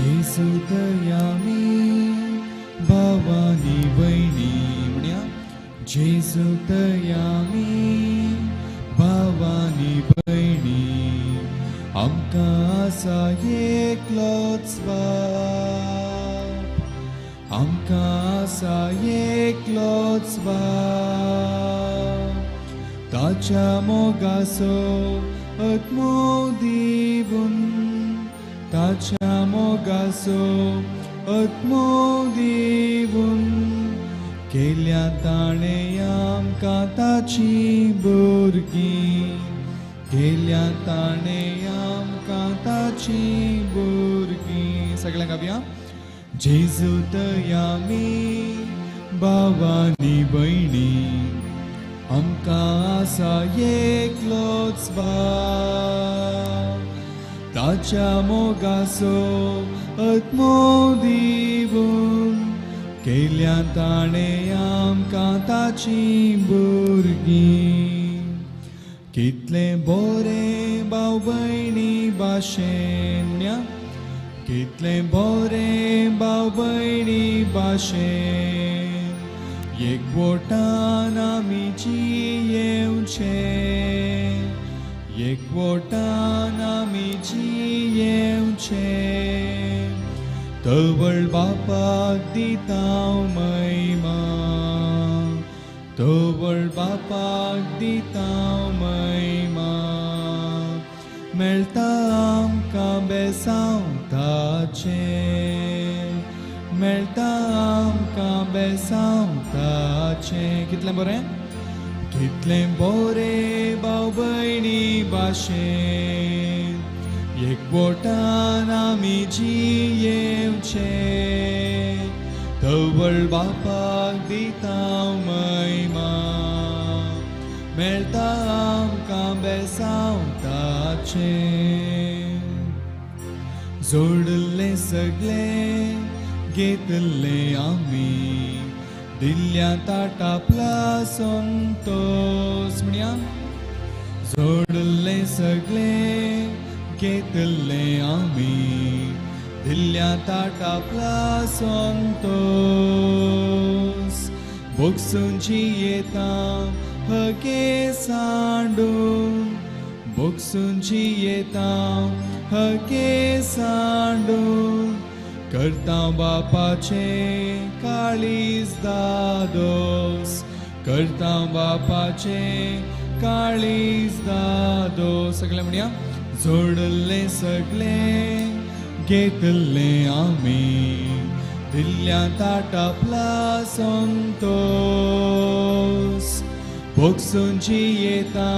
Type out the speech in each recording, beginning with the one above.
जेजू दयामी भावानी भयणी म्हणया जेजू दयामी भावानी भयणी आमकां आसा एकलोच बाप आमकां आसा एकलोच बाप ताच्या मोगाचो आत्मो दिवून ताच्या मोगाचो आत्मो दिवून केल्या ताणें आमकां ताची भुरगीं केल्या ताणें आमकां ताची भुरगीं सगळ्यांक गावया जेजू दयामी भावानी भयणी आमकां आसा एकलोच बाप ताच्या मोगाचो आत्मो दिवून केल्या ताणें आमकां ताची भुरगीं कितले बोरे भाव भयणी भाशेन कितले बोरे भाव भयणी भाशेन एकवटान आमी जियेवचे एकवटान आमी जियेवचे तवळ बापाक दिता महिमा तवळ बापाक दिता महिमा मेळटा आमकां बेसांवताचें मेळटा आमकां बेसांवताचें कितलें बरें कितलें बोरें भाव भयणी भाशेन एकवटान आमी जियेवचे तवळ बापाक दिता महिमा मेळटा आमकां बेसांवताचें जोडले सगळे घेतले आमी दिल्ल्या ताटापला संतोष म्हणया जोडले सगळे घेतले आमी दिल्ल्या ताटापला संतोष बोगसूंची येता हगे सांडून बोगसूंची येता हगे सांडून करता बापाचे काळीज दादोस करता बापाचे काळीज दादोस सगळे म्हणया जोडले सगळे घेतले आमी दिल्ल्या ताटापला संतोष बोगसूंची येता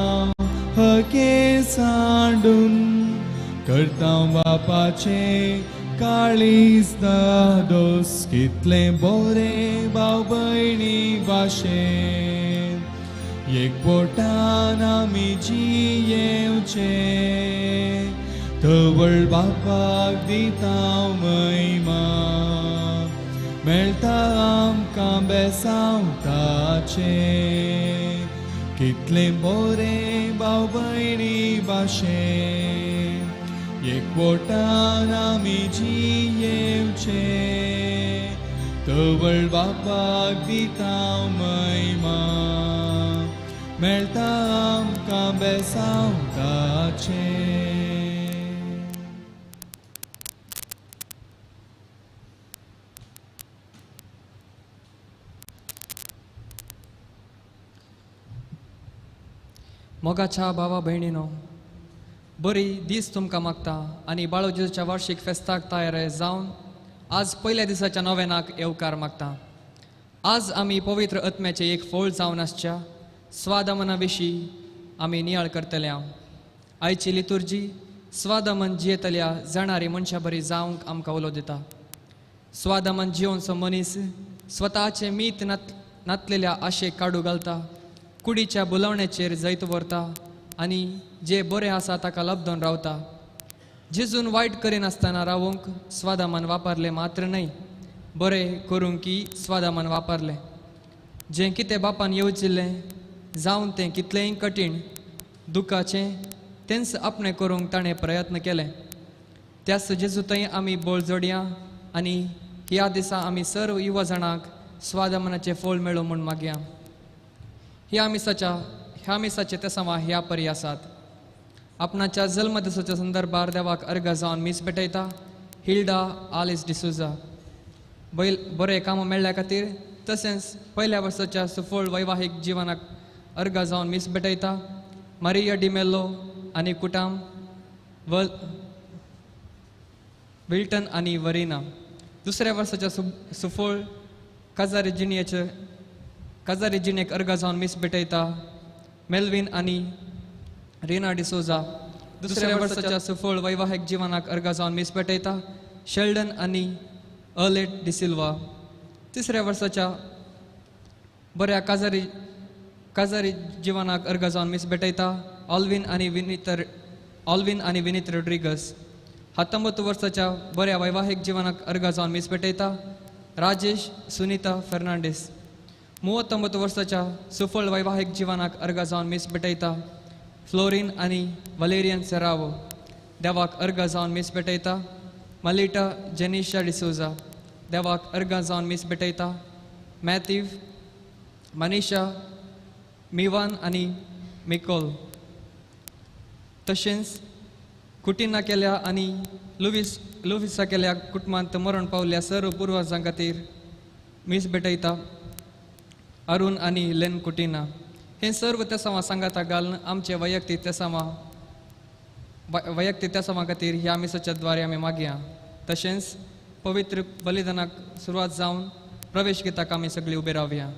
हगे सांडून करता बापाचे काळीज दादोस कितले बोरे भाव भयणी भाशेन एकवटान आमी जियेवचे तवळ बापाक दिता महिमा मेळटा आमकां बेसांवताचें कितले बोरे भाव भयणी भाशेन एकवटान आमी जियेवचे तवळ बापाक दिता महिमा मेळटा आमकां बेसांवताचें मोगाच्या भावा भयणीनो बरी दीस तुमकां मागता आनी बाळोजेच्या वार्षिक फेस्ताक तयार जावन आज पयल्या दिसाच्या नोवेनाक येवकार मागता आज आमी पवित्र आत्म्याचे एक फोळ जावन आसच्या स्वादमना विशीं आमी नियाळ करतले आयची लितुर्जी स्वादमन जियेतल्या जाणारी मनशां बरी जावंक आमकां उलो दिता स्वादमन जियोनचो मनीस स्वताचे मीत नातलेल्या आशेक काडू घालता कुडीच्या बुलावण्याचेर जैत व्हरता आनी जे बरें आसा ताका लबदोन रावता जेजून वायट करिनासतना रावूंक स्वादामान वापरले मात्र न्हय बरें करूंकी स्वादामान वापरले जें कितें बापान येवजिल्लें जावन तें कितलेंय कठीण दुखाचें तेंच आपणें करूंक ताणें प्रयत्न केले त्याच जेजू थंय आमी बोळ जोडया आनी ह्या दिसा आमी सर्व युवा जाणांक स्वादमनाचे फळ मेळो म्हूण मागया. ह्या मिसाचे ते समा ह्या परी आसात. आपणाच्या जल्म दिसाच्या संदर्भार देवाक अर्घ जावन मीस भेटयता हिल्डा आलिस डिसुजा. बरे कामां मेळ्ळ्या खातीर तशेंच पयल्या वर्साच्या सुफळ वैवाहीक जिवनाक अर्घ जावन मीस भेटयता मारिया डिमेल्लो आनी कुटाम विल्टन आनी वरिना. दुसऱ्या वर्साच्या सुफळ काजारी जिणेक अर्घ जावन मीस भेटयता मेल्विन आनी रिना डिसोजा. दुसऱ्या वर्साच्या सुफळ वैवाहीक जिवनाक अर्घ जावन मीस भेटयता शेल्डन आनी अर्लेट डिसिल्वा. तिसऱ्या वर्साच्या बऱ्या काजारी जिवनाक अर्घ जावन मीस भेटयता ऑल्विन आनी विनीत रोड्रिगस. 19 वर्साच्या बऱ्या वैवाहीक जिवनाक अर्घ जावन मीस भेटयता राजेश सुनीता फर्नांडीस. 39 वर्साच्या सुफळ वैवाहीक जिवनाक अर्घ जावन मीस भेटयता फ्लोरिन आनी वलेरियन सेरावो. देवाक अर्घ जावन मीस भेटयता मलिटा जेनिशा डिसोजा. देवाक अर्घ जावन मीस भेटयता मॅथ्यू मनीषा मिवान आनी मिकोल. तशेंच कुटिना केल्या आनी लुविसा केल्या कुटुंबांत मरण पावल्या सर्व पुर्वजां खातीर मीस भेटयता अरुण आनी लेन कुटिना. हे सर्व त्या समा सांगाता घालून आमचे वैयक्तीक त्या समा खातीर ह्या मिसाच्या द्वारे आमी मागया. तशेंच पवित्र बलिदानाक सुरवात जावन प्रवेश गीताक आमी सगळीं उबे रावया.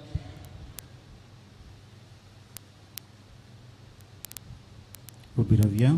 उबी रावया.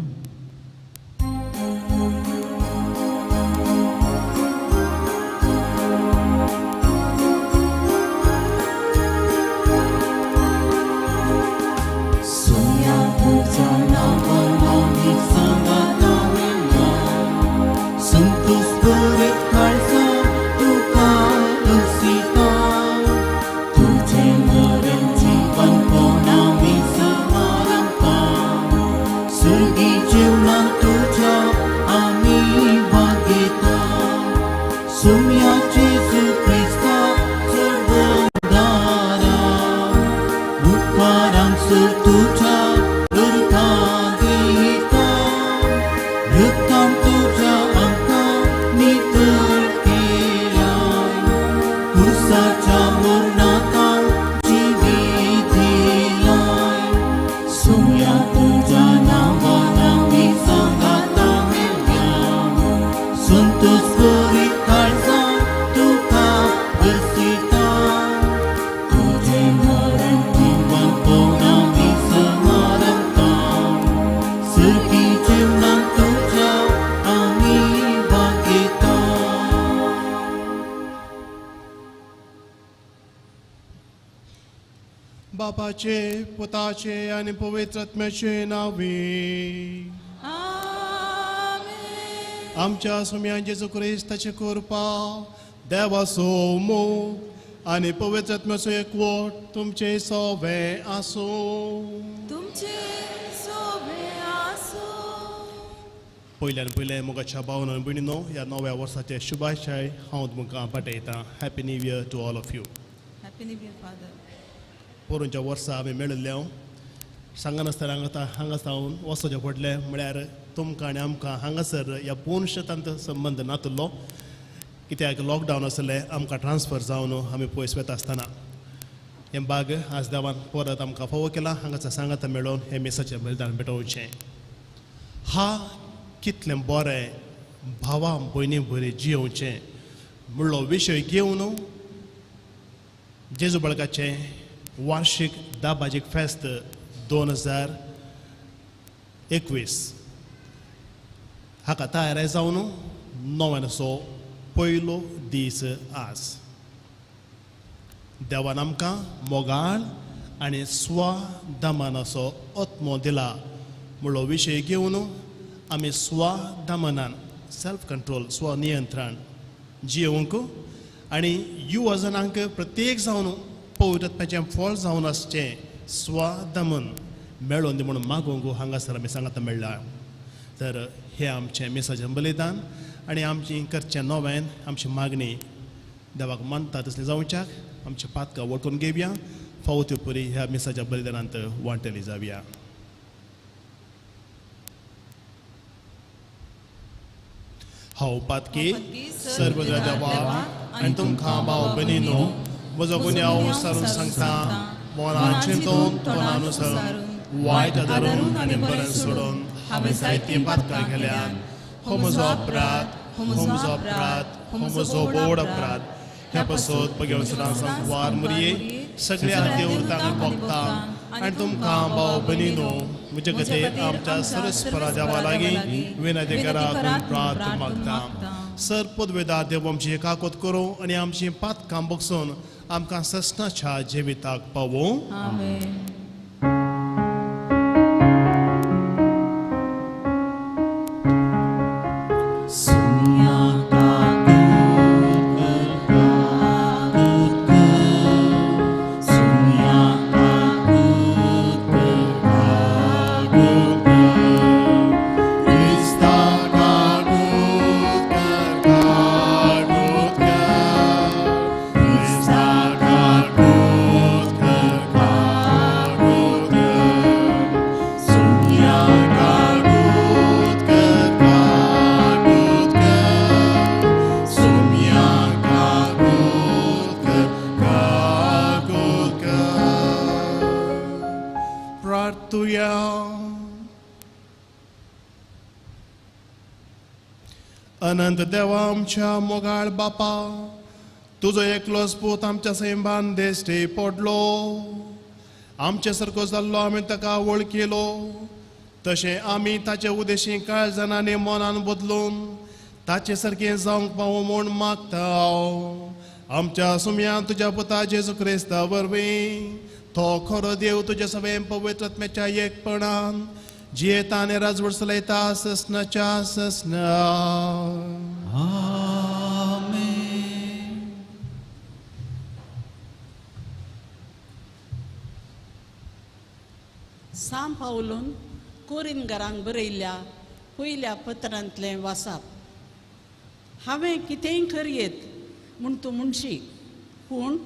बापाचे पुताचे आणि पवित्र आत्म्याचे नावे आमच्या सुम्या जेजू क्रिस्ताची कृपा देवाचो मोग आणि पवित्र आत्म्याचो एकवट तुमचे सोबे आसो. पयले मोगाच्या भावनां भयणीनो ह्या नव्या वर्साचे शुभाशय हांव तुमकां पाठयतां. Happy new year to all of you. Happy new year father. पोरूंच्या वर्सा आमी मेळिल्ले सांगनासतना हांगा सावन वचचें पडलें म्हळ्यार तुमकां आनी आमकां हांगासर ह्या पोनशेतांत संबंद नातलो कित्याक लॉकडावन आसलें आमकां ट्रान्सफर जावन आमी पयस वता आसतना हें बाग आज देवान परत आमकां फावो केला हांगासर सांगाता मेळोन हें मेसाचें बलिदान पेटोवचें. हा कितलें बरें भावां भयणी बरें जियोवचें म्हणलो विशय घेवन जेजू बाळकाचें वार्षिक दाबाजीक फेस्त 2021 हाका तयार जावन नव्याचो पयलो दीस आज. देवान आमकां मोगाळ आनी स्वदमनाचो आत्मो दिला म्हणलो विशय घेवन आमी स्वदमनान सेल्फ कंट्रोल स्वनियंत्रण जियोवंक आनी युवा जनांक प्रत्येक जावन पवित्र आत्म्याचें फळ जावन आसचें स्वदमन मेळोन दी म्हणून मागोवंक हांगासर आमी सांगता मेळ्ळा. तर हे आमचें मेसाचें बलिदान आनी आमची करचें नोवें आमची मागणी देवाक मानता तसलें जावच्याक आमच्या पातकां वळखून घेवया फावो परी ह्या मेसाच्या बलिदानांत वांटेली जावया. हांव पातकी सर्वग्र देवा आनी तुमकां भाव भयणीनो म्हजो गुन्यांव सारून सांगता मोनान चिंतून तोंडानुसरून वायट धरून आनी बरें सोडून हांवें जायतीं पातकां केल्यान हो म्हजो अपराध हो म्हजो बोड अपराध ह्या पासून पगेवसरां वार मरये सगळ्या देवतांक भोगता आनी तुमकां भाव भयणीनो म्हजे खातीर आमच्या सरस्परा देवा लागीं विनंती करात प्रार्थना मागता. सर पदवेदार देव आमची एकाकोत करूं आनी आमची पातकां बगसून आमकां ससनाच्या जिविताक पावूं. आमेन. अनंत देवा आमच्या मोगाळ बापा तुजो एकलोच पूत आमच्या सैमान देश्टे पडलो आमचे सारको जाल्लो आमी ताका वळखिलो तशें आमी ताचे उदेशी काळजांनी मनान बदलून ताचे सारकें जावंक पावूं म्हूण मागता. आमच्या सुमयान तुज्या पुता जेजू क्रिस्ता वरवीं तो खरो देव तुजे सगळे पवित्र आत्म्याच्या एकपणान जियेता आनी राजवट चलयता ससनाच्या ससना. साम पावलून कोरिंगरांक बरयल्ल्या पयल्या पत्रांतलें वाचप. हांवें कितेंय करयेत म्हूण तूं म्हणशी पूण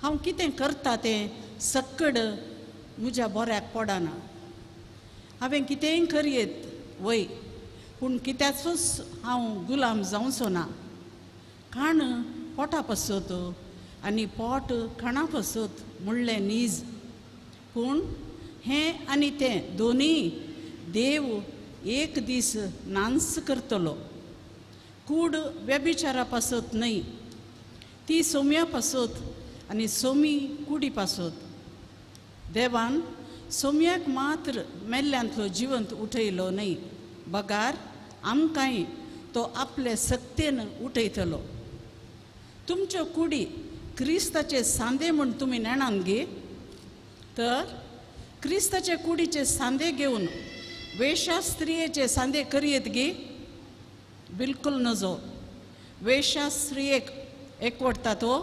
हांव कितें करता तें सक्कड म्हज्या बऱ्याक पडना. हांवें कितेंय करयेत वय पूण कित्याचोच हांव गुलाम जावचो ना. खाण पोटा पासत आनी पोट खाणा पासत म्हणलें नीज पूण हें आनी तें दोनीय देव एक दीस नांस करतलो. कूड व्यभिचारा पासत न्हय ती सोम्या पासत आनी सोमी कुडी पासत. देवान सोम्याक मात्र मेल्ल्यांतलो जिवंत उठयलो न्हय बगार आमकांय तो आपले सक्तेन उठयतलो. तुमच्यो कुडी क्रिस्ताचे सांदे म्हूण तुमी नेणान घे तर क्रिस्ताचे कुडीचे सांदे घेवन वेश्यास्त्रियेचे सांदे करयेत गे बिलकुल नजो. वेश्यास्त्रियेक एकवटता तो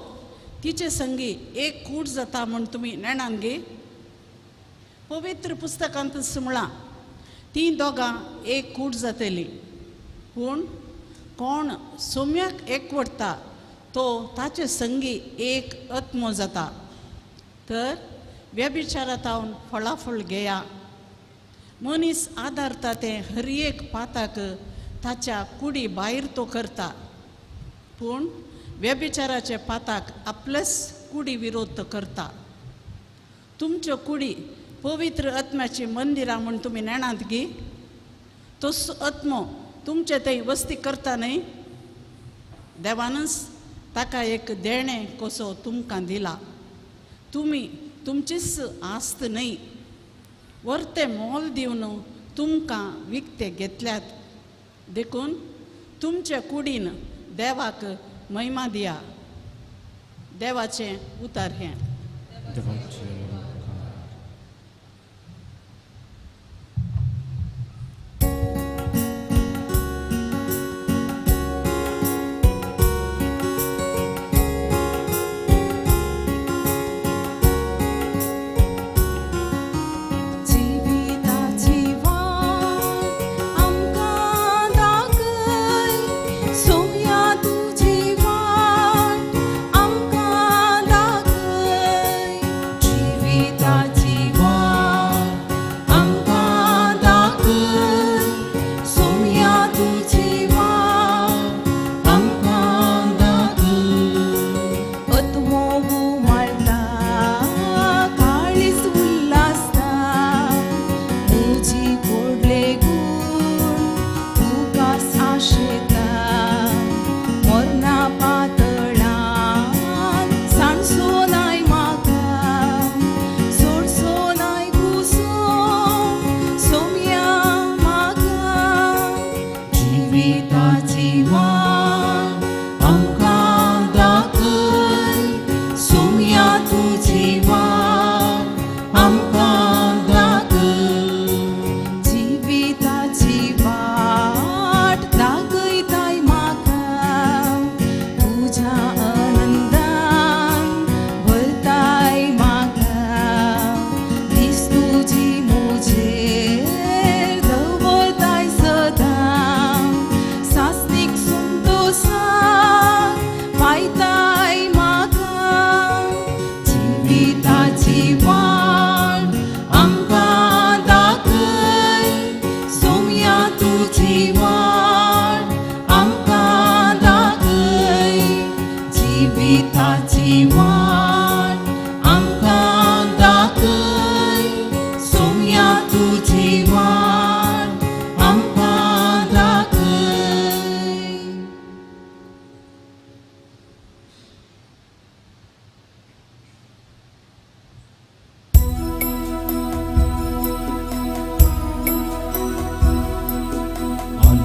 तिचे संगी एक कूड जाता म्हूण तुमी नेणान घे. पवित्र पुस्तकांत सुमळां तीं दोगां एक कूड जातलीं पूण कोण सोम्याक एकवटता तो ताचे संगी एक आत्मो जाता. तर व्यभिचारांतावन फळाफळ घेया. मनीस आदारता तें हर एक पाताक ताच्या कुडी भायर तो करता पूण व्यभिचाराचे पाताक आपलेच कुडी विरोध तो करता. तुमच्यो कुडी पवित्र आत्म्याची मंदिरां म्हूण तुमी नेणात गी तो आत्मो तुमचे थंय वस्ती करता न्हय. देवानच ताका एक देणें कसो तुमकां दिला. तुमी तुमचीच आस्त न्हय वर्ते मोल दिवन तुमकां विकते घेतल्यात देखून तुमचे कुडीन देवाक महिमा दिया. देवाचें उतार हें. जिविताची वाट आमकां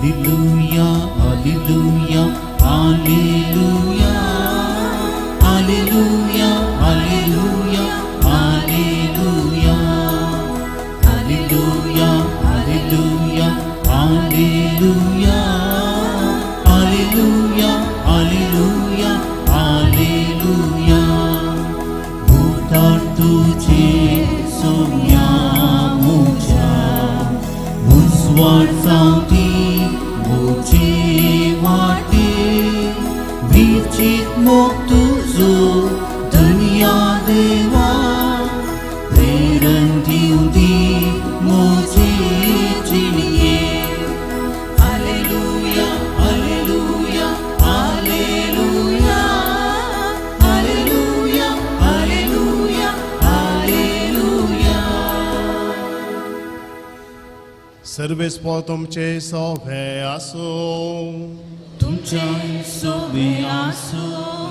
Alleluia, Alleluia, Alleluia, Alleluia, Alleluia, Alleluia, Alleluia, Alleluia, Alleluia, Alleluia, Alleluia, Alleluia. Mutar तुझे सोम्यामुच्या मुसवाडसावती मुझे वाटे विचित मोग तुझो दुनिया देवा प्रेरण दिवदी मुझे जिणये Alleluia, Alleluia, Alleluia, Alleluia, Alleluia, Alleluia. Sarves पो तुमचे सोभे असो तुमच्या सोबे आसो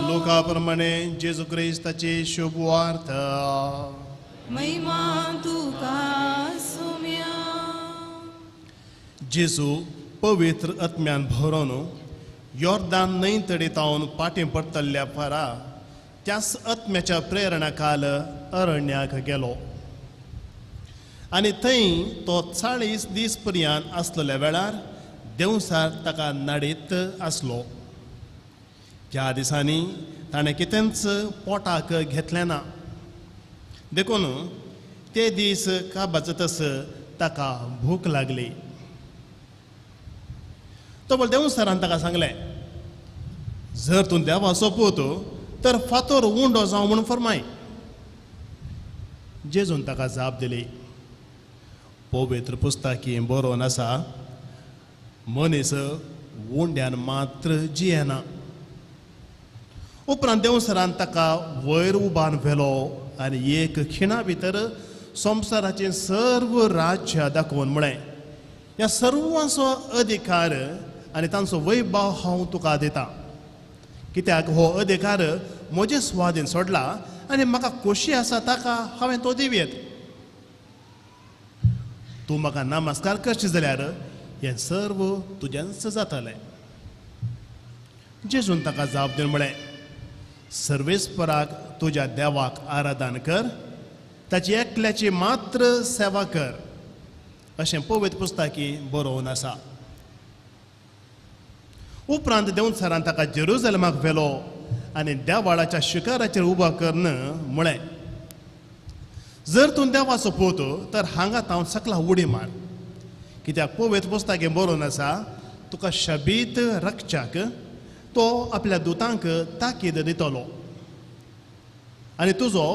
लोकाप्रमाणे जेजू ख्रिस्ताची शुभ वार्ता महिमा तुका सोम्या. जेजू पवित्र आत्म्यान भरून योर्दान न्हंय तडेतावन पाटी पडतल्ल्या पारा त्याच आत्म्याच्या प्रेरणा काल अरण्याक गेलो आनी थंय तो 40 दीस पर्यंत आसलेल्या वेळार देवसार ताका नाडीत आसलो. त्या दिसांनी ताणें कितेंच पोटाक घेतलें ना देखून ते दीस काबाचतस ताका भूक लागली. तो बोल देवसारान ताका सांगलें जर तूं देवा सोपूत तर फातर उंडो जावं म्हणून फरमाय. जेजून ताका जाप दिली पवित्र पुस्तकी बरोवन आसा मनीस उंड्यान मात्र जियेना. उपरांत देवसरान ताका वयर उबान व्हेलो आनी एक खिणा भितर संवसाराचें सर्व राज्य दाखोवन म्हळें ह्या सर्वांचो अधिकार आनी तांचो वैभव हांव तुका दिता कित्याक हो अधिकार म्हजे स्वाधीन सोडला आनी म्हाका खोशी आसा ताका हांवें तो दिवयेत. तूं म्हाका नमस्कार करशी जाल्यार हें सर्व तुज्यांच जातलें. जेजून ताका जाप दिवन म्हळें सर्वेस्पराक तुज्या देवाक आराधन कर ताची एकल्याची मात्र सेवा कर अशें पवित्र पुस्तकी बरोवन आसा. उपरांत देवसरान ताका जेरुसलेमाक व्हेलो आनी देवाळाच्या शिखराचेर उबो करन म्हळें जर तूं देवा सोपोत तर हांगा तावन सकला उडी मार कित्याक पवित्र पुस्तकें बरोवन आसा तुका शबीत रक्षाक तो आपल्या दुतांक ताकीद दितलो आनी तुजो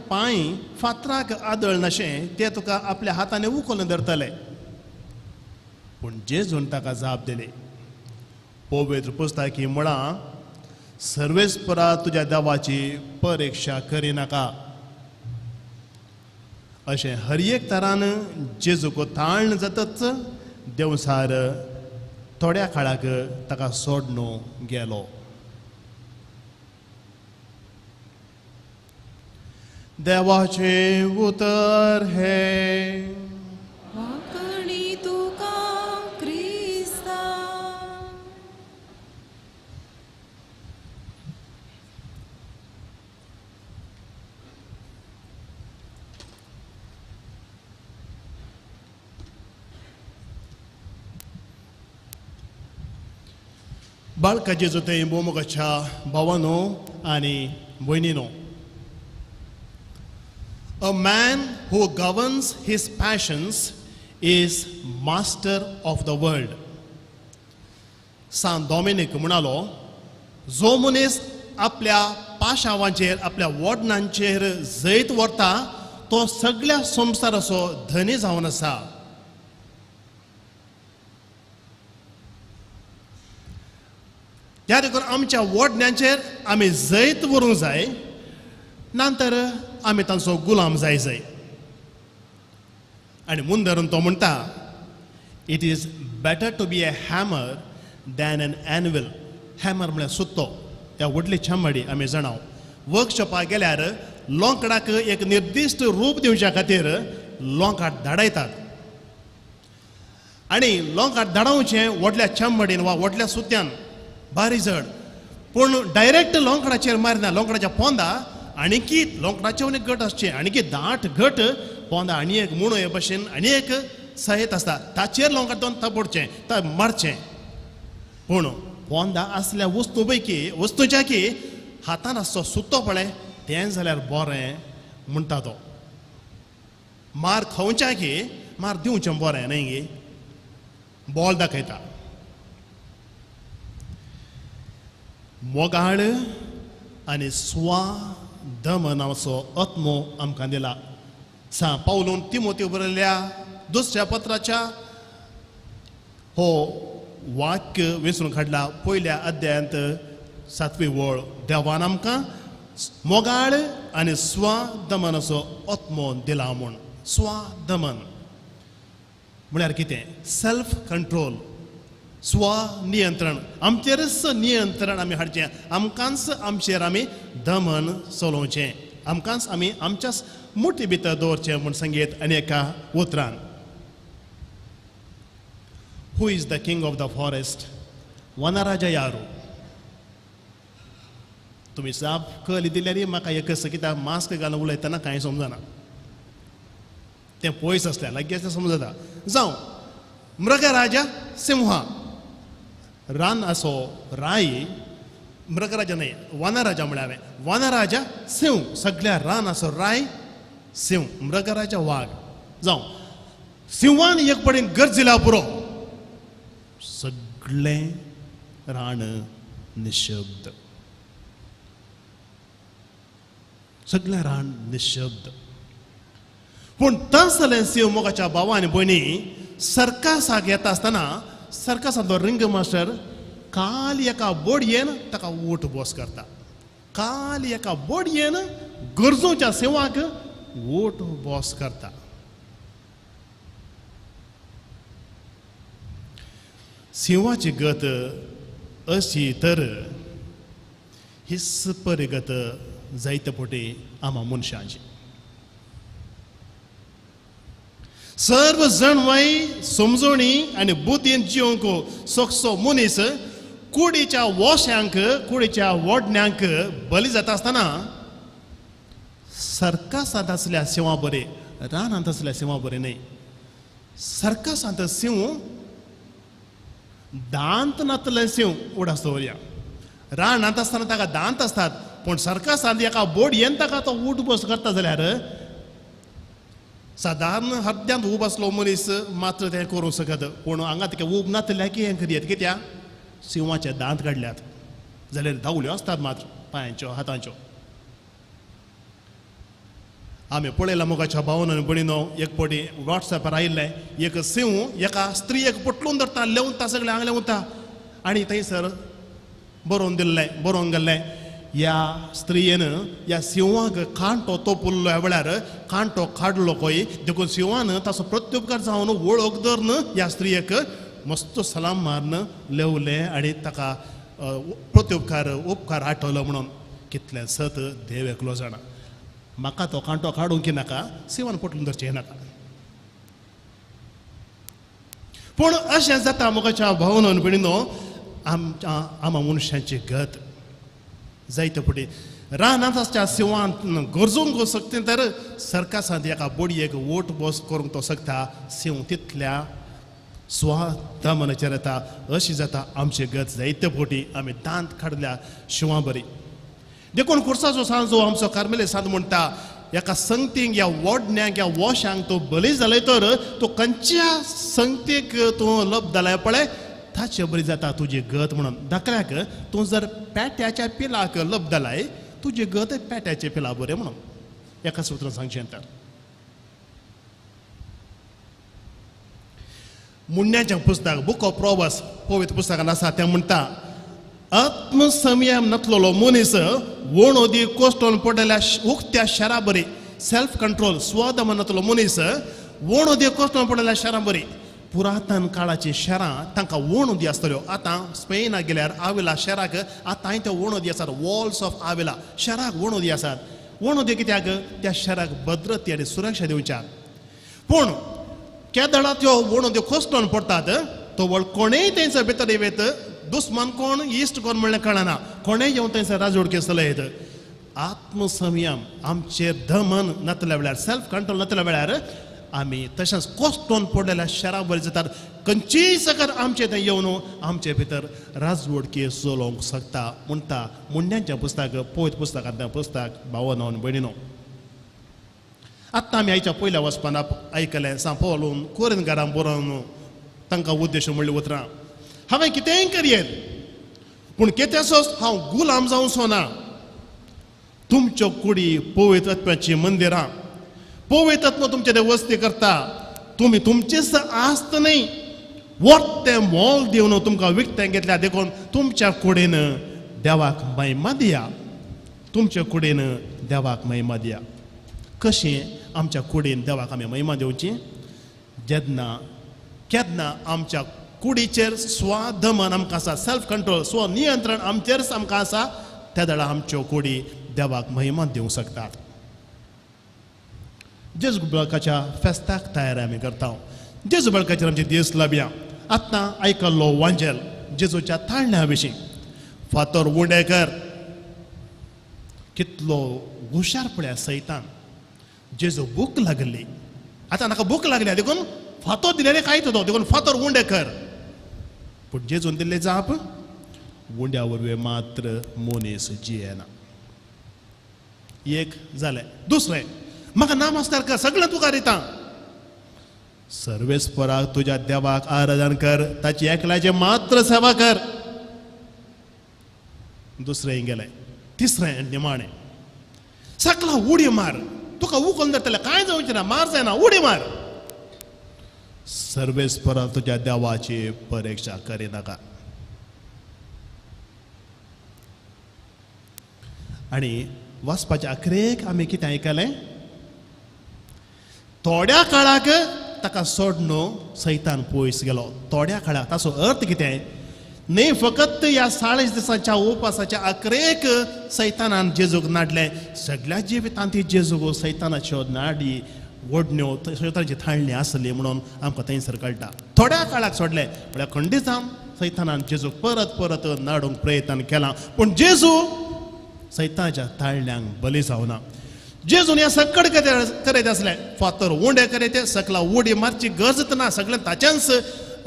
पांय फातराक आदळ नाशें तें तुका आपल्या हातांनी उखलून धरतलें. पूण जेजून ताका जाप दिली पवित्र पुस्तकी म्हळां सर्वेस्परा तुज्या देवाची परिक्षा करिनाका. अशें हर एक तरान जेजूको ताळण जातच देवसार थोड्या काळाक ताका सोडून गेलो. देवाचे उतर हे वाकणी तुका क्रिस्ता. बाळका जेजू थंय बोमोगाच्या भावानो आनी भयणीनो. A man who governs his passions is master of the world. San Dominic म्हणालो जो मनीस आपल्या पाशावांचेर आपल्या वडनांचेर जैत व्हरता तो सगळ्या संवसाराचो धनी जावन आसा. त्या देखून आमच्या वडण्यांचेर आमी जैत व्हरूंक जाय नंतर आमी तांचो गुलाम जाय. आनी म्हूण धरून तो म्हणटा it is better to be a hammer than an animal. Hammer म्हळ्यार सुत्तो त्या व्हडली छामडी आमी जाणाव. वर्कशॉपाक गेल्यार लोंकडाक एक निर्दिश्ट रूप दिवच्या खातीर लोंकाट धाडयतात आनी लोकांक धाडावचें व्हडल्या चांबडीन वा व्हडल्या सुत्यान बारी जड पूण डायरेक्ट लोंकडाचेर मारिना लोंकडाच्या पोंदा आणीकी लोंकडाचे एक गट आसचे आणीकी 10 गट पोंदा आनी एक म्हणू हे भशेन आनी एक सयत आसता ताचेर लोकांक दोन तपडचें मारचें पूण पोंदा असल्या वस्तू पैकी वस्तूच्या की हातान आसचो सुतो पळय तें जाल्यार बरें म्हणटा तो मार खावच्या की मार दिवचें बरें न्हय गे बॉल दाखयता मोगाळ आनी स्वादम नांवाचो आत्मो आमकां दिला सा पावलून तिमोथी बरयल्ल्या दुसऱ्या पत्राच्या हो वाक्य वेचून काडला पयल्या अध्यायांत 7वी वळ देवान आमकां मोगाळ आनी स्वादमनाचो आत्मो दिला म्हूण स्वादमन म्हळ्यार कितें सेल्फ कंट्रोल स्वनियंत्रण आमचेरच नियंत्रण आमी हाडचें आमकांच आमचेर आमी दमन चलोवचें आमकांच आमी आमच्याच मुठी भितर दवरचें म्हूण सांगीत आनी एका उतरान who is the king of the forest वनराजा यारू तुमी साप कली दिल्यार म्हाका एकच कित्याक मास्क घालून उलयतना कांय समजना तें पयस आसलें लागीं समजता जावं मृगराजा सिंहा रान असो राय मृगराजा न्हय वनराजा म्हळ्यार हांवें वनराजा सिंह सगळ्या रान असो राय सिंह मृगराजा वाघ जावं सिंहान एक पडेन गरजिला पुरो सगळें रान निशब्द सगळें रान निशब्द पूण तसलें सिंह मोगाच्या भावा आनी भयणी सर्कसाक येता आसतना सर्कसांतलो रिंग मास्टर काल एका बोडयेन ताका ओट बोस करता काल एका बोडयेन गरजूच्या सिंहाक ओट बोस करता सिंहाची गत अशी तर हिस्स परिगत जायते पोटी आमा मनशांची सर्व जणवाई समजणी आनी बुद्दीन जिवंक सोक्सो मनीस कुडीच्या वोश्यांक कुडीच्या वडण्यांक बली जाता आसतना सर्कसांत आसल्या सिंहा बरे रानांत आसल्या सिंहा बरे न्हय सर्कसांत सिंह दांत नातले सिंह उडास दवरया रानांत आसतना ताका दांत आसतात पूण सर्कसांत एका बोडयेन ताका तो उठ बस करता जाल्यार सादारण हद्यांत ऊब आसलो मनीस मात्र तें करूंक शकत पूण हांगा तिका ऊब नातल्या की हें करियत कित्याक सिंहाचे दांत काडल्यात जाल्यार धांवल्यो आसतात मात्र पांयांच्यो हातांच्यो आमी पळयला मोगाच्या भावन आनी भयणीनो एक फावटी वॉट्सॅपार आयिल्लें एक सिंह एका स्त्रियेक पटलून धरता लेवता सगळें आंगलें उरता आनी थंयसर बरोवन गेल्लें ह्या स्त्रियेन ह्या सिंहाक कांटो तोपुल्लो ह्या वेळार कांटो काडलो खंय देखून सिंहान ताचो प्रत्युपकार जावन वळख धरन ह्या स्त्रियेक मस्त सलाम मारन लेवलें आनी ताका उपकार आठवलो म्हणून कितलें सत देव एकलो जाणा म्हाका तो कांटो काडूंक नाका सिंहान पटलून धरचें नाका पूण अशें जाता मोगाच्या भावनान भयणीनो आमा मनशांची गत जायते फावटी रानांत आसच्या सिंहांत गरजूंक शकता तर सर्कसांत एका बोडयेक वोट बोस करूंक तो शकता सिंह तितल्या स्वादमनाचेर येता अशी जाता आमची गत जायते फावटी आमी दांत काडल्या शिवां बरी देखून खुर्साचो सांजो आमचो कार्मेले सांत म्हणटा एका संगतीक या वडण्यांक या वोशांक तो बली जाले तर तो खंयच्या संगतीक तूं लब जाल्यार पळय ताचे बरी जाता तुजी गत म्हणून दाखल्याक तूं जर पेट्याच्या पिलाक लब जालाय तुजी गत पेट्याचे पिला बरें म्हणून एका सुत्रान सांगचें तर मुन्याचें पुस्तक बुक ऑफ प्रॉवर्ब्स पवित्र पुस्तकान आसा तें म्हणटा आत्मसंयम नासलेलो मनीस वणोदी कोस्टोन पडलेल्या उक्त्या शारा बरी सेल्फ कंट्रोल स्वदमन नासलो मनीस वणोदी कोस्टोन पडलेल्या शारा बरी पुरातन काळाची शारां तांकां वणोदी आसतल्यो आतां स्पेनाक गेल्यार आविला शाराक आतांय त्यो वणोदी आसात वॉल्स ऑफ आविला शाराक वणोदी आसात वणोदी कित्याक त्या शाराक भद्रती आनी सुरक्षा दिवच्याक पूण केदळा त्यो म्हणून त्यो खोसटोन पडतात तो वळ कोणेय थंयसर भितर येत दुस्मान कोण इश्ट कोण म्हणलें कळना कोणेय येवन थंयसर राजवड केसलो येत आत्मसंयम आमचेर दमन नातल्या वेळार सेल्फ कंट्रोल नातल्या वेळार आमी तशेंच कोसटोन पडलेल्या शरा बरी जातात खंयचीय सकर आमचे थंय येवन आमचे भितर राजवड केस चलोवंक शकता म्हणटा मुंड्यांचें पुस्तक पवित्र पुस्तकांतलें पुस्तक भावनो आनी भयणीनो आत्तां आमी आयच्या पयल्या वचपान आयकलें सा पौलून कोरिंथकारांक बरोवन तांकां उद्देश म्हणले उतरां हांवें कितेंय करियेर पूण कितेंसोच हांव गुलाम जावचो ना तुमच्यो कुडी पवित्र आत्म्याची मंदिरां पवित्र आत्मा तुमचे ते वस्ती करता तुमी तुमचेच आस्त न्ही वट्टें मोल दिवन तुमकां विकतें घेतल्या देखून तुमच्या कुडीन देवाक महिमा दिया तुमच्या कुडीन देवाक महिमा दिया कशी आमच्या कुडीन देवाक आमी महिमा दिवची जेन्ना केन्ना आमच्या कुडीचेर स्वादमन आमकां आसा सेल्फ कंट्रोल स्वनियंत्रण आमचेरच आमकां आसा त्या वेळार आमच्यो कुडी देवाक महिमा दिवंक शकतात जेजू बाळकाच्या फेस्ताक तयारी आमी करता जेजू बाळकाचेर आमचे दीस लाभया आतां आयकल्लो वांजेल जेजूच्या ताळण्या विशीं फातर उणें कर कितलो हुशार पळया सैतान जेजू भूक लागली आतां नाका भूक लागल्या देखून फातर दिलेले खायत तो देखून फातर उणें कर पूण जेजून दिल्ले जाप उंड्या वरवीं मात्र मनीस जियेना एक जालें दुसरें म्हाका नामस्कार कर सगळें तुका दिता सर्वेस्पराक तुज्या देवाक आराधन कर ताची एकल्याची मात्र सेवा कर दुसरें गेलें तिसरें निमाणें सकला उडी मार तुका उखोन धरतलें कांय जावचें ना मार जायना उडी मार सर्वेस्पराक तुज्या देवाची परीक्षा करिनाका आनी वचपाच्या अखेरेक आमी कितें आयकलें थोड्या काळाक ताका सोडून सैतान पयस गेलो थोड्या काळाक ताचो अर्थ कितें न्ही फकत ह्या 40 दिसांच्या उपासाच्या अखेरेक सैतानान जेजूक नाडलें सगळ्या जिवितांत ती जेजूक सैतानाच्यो नाडी ओडण्यो सैतानाची थाळणी आसली म्हणून आमकां थंयसर कळटा थोड्या काळाक सोडलें म्हळ्यार खंडीत जावन सैतानान जेजूक परत परत नाडूंक प्रयत्न केला पूण जेजू सैतानाच्या ताळण्यांक बली जावना जेजून ह्या सकड करत असलें फातर उणें करत सकला उडी मारची गरज ना सगळें ताचेंच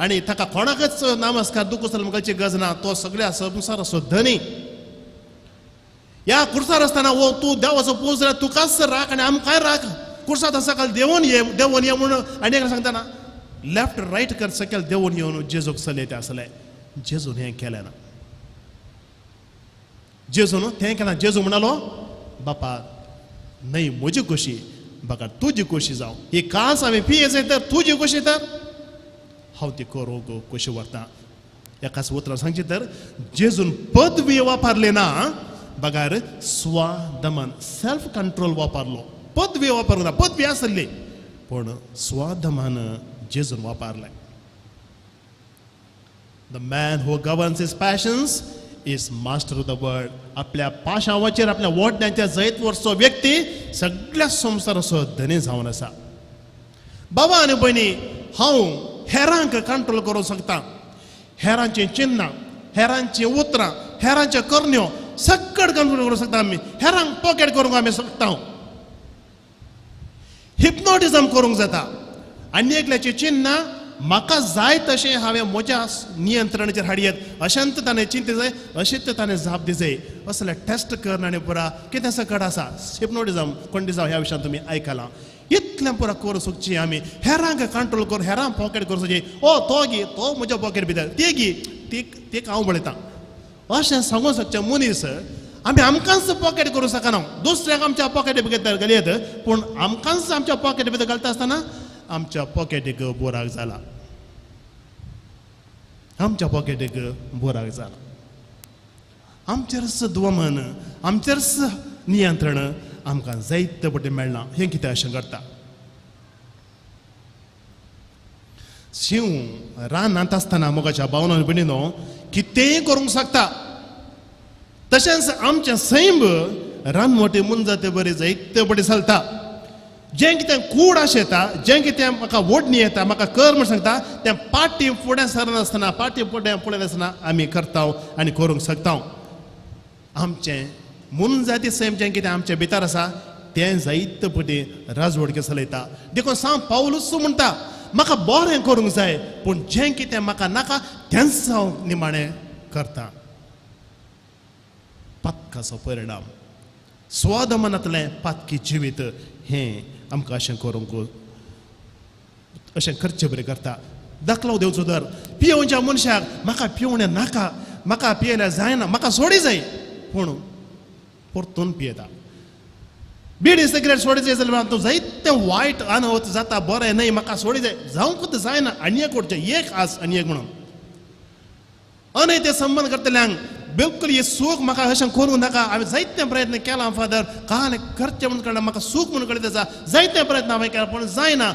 आनी ताका कोणाकच नामस्कार दुखूसल म्हणपाची गरज ना तो सगळ्या संवसार असो धनी ह्या कुर्सार आसतना वो तूं देवाचो पूज जाल्यार तुकाच राख आनी आमकांय राख कुर्सार सकल देंवून ये म्हणून आनी एक सांगतना लेफ्ट रायट कर सकयल देंवून येवन जेजूक चलयते आसले जेजून हें केलें ना जेजून तें केन्ना जेजू म्हणालो बापा न्हय म्हजी खोशी म्हाका तुजी खोशी जावं ही कास हांवें पियेचें तर तुजी खोशी तर हांव ती करूंक कशी व्हरता एकाच उतरां सांगचें तर जेजून पदवी वापरली ना बगार स्वादमन सेल्फ कंट्रोल वापरलो पदवी वापरूंक ना पदवी आसली पूण स्वादमान जेजून वापरलें the man who governs his passions is master of the world आपल्या पाशावाचेर आपल्या वोडण्याच्या जैत वर्सो व्यक्ती सगळ्या संवसाराचो धनी जावन आसा बाबा आनी भयणी हांव हेरांक कंट्रोल करूंक शकता हेरांची चिन्नां हेरांची उतरां हेरांच्यो करण्यो सगळं कंट्रोल करूंक शकता आमी हेरांक पॉकेट करूंक आमी शकता हिप्नोटिझम करूंक जाता आनी एकल्याची चिन्नां म्हाका जाय तशें हांवें म्हज्या नियंत्रणाचेर हाडयेत अशेंत ताणें चिंत जाय अशेंत ताणें जाप दिजय असले टेस्ट कर आनी पुरा कितें सकट आसा हिप्नोटिझम कंडिझम ह्या विशयान तुमी आयकलां इतलें पुरा करूं शकची आमी हेरांक कंट्रोल करून हेरांक पॉकेट करूं शकची ओ तो गी तो म्हज्या पॉकेट भितर ती गी तीक हांव बळयतां अशें सांगूंक शकचे मनीस आमी आमकांच पॉकेट करूं शकना दुसऱ्याक आमच्या पॉकेटी भितर घालयत पूण आमकांच आमच्या पॉकेटी भितर घालता आसतना आमच्या पॉकेटीक बोराक जाला आमच्या पॉकेटीक बोराक जाला आमचेरच दुवमन आमचेरच नियंत्रण आमकां जायते पटी मेळना हें कितें अशें करता शिव रानांत आसतना मोगाच्या भावनां भयणीनो कितेंय करूंक शकता तशेंच आमचें सैम रानवटी मुंज ते बरी जायते पटी चलता जें कितें कूड अशें येता जें कितें म्हाका ओडणी येता म्हाका कर म्हण सांगता तें पाटी फुडें सरनासतना पाटी फुडें फुडें नासतना आमी करता आनी करूंक शकता आमचें म्हणून जाती सैम जें कितें आमचे भितर आसा तें जायते पटी राजवडके चलयता देखून सांग पावलूच म्हणटा म्हाका बरें करूंक जाय पूण जें कितें म्हाका नाका तेंच हांव निमाणें करता पातकाचो परिणाम स्वादमनांतलें पातकी जिवीत हें आमकां अशें करूंक अशें करचें बरें करता दाखलो देवचो दर पियोवच्या मनशाक म्हाका पिवणें नाका म्हाका पियेल्यार जायना म्हाका सोडी जाय पूण परतून पियेता बिडी सिगरेट सोडी जाय जाल्यार तूं जायतें वायट अनवत जाता बरें न्हय म्हाका सोडी जाय जावंकूच जायना आनी एक करचें एक आस आनी एक म्हणून अनय ते संबंद करतल्यांक बिलकुल हे सूख म्हाका अशें करूंक नाका हांवें जायते प्रयत्न केला फादर काल करचें म्हणून कळना म्हाका सूख म्हणून कळीत आसा जायते प्रयत्न हांवें केला पूण जायना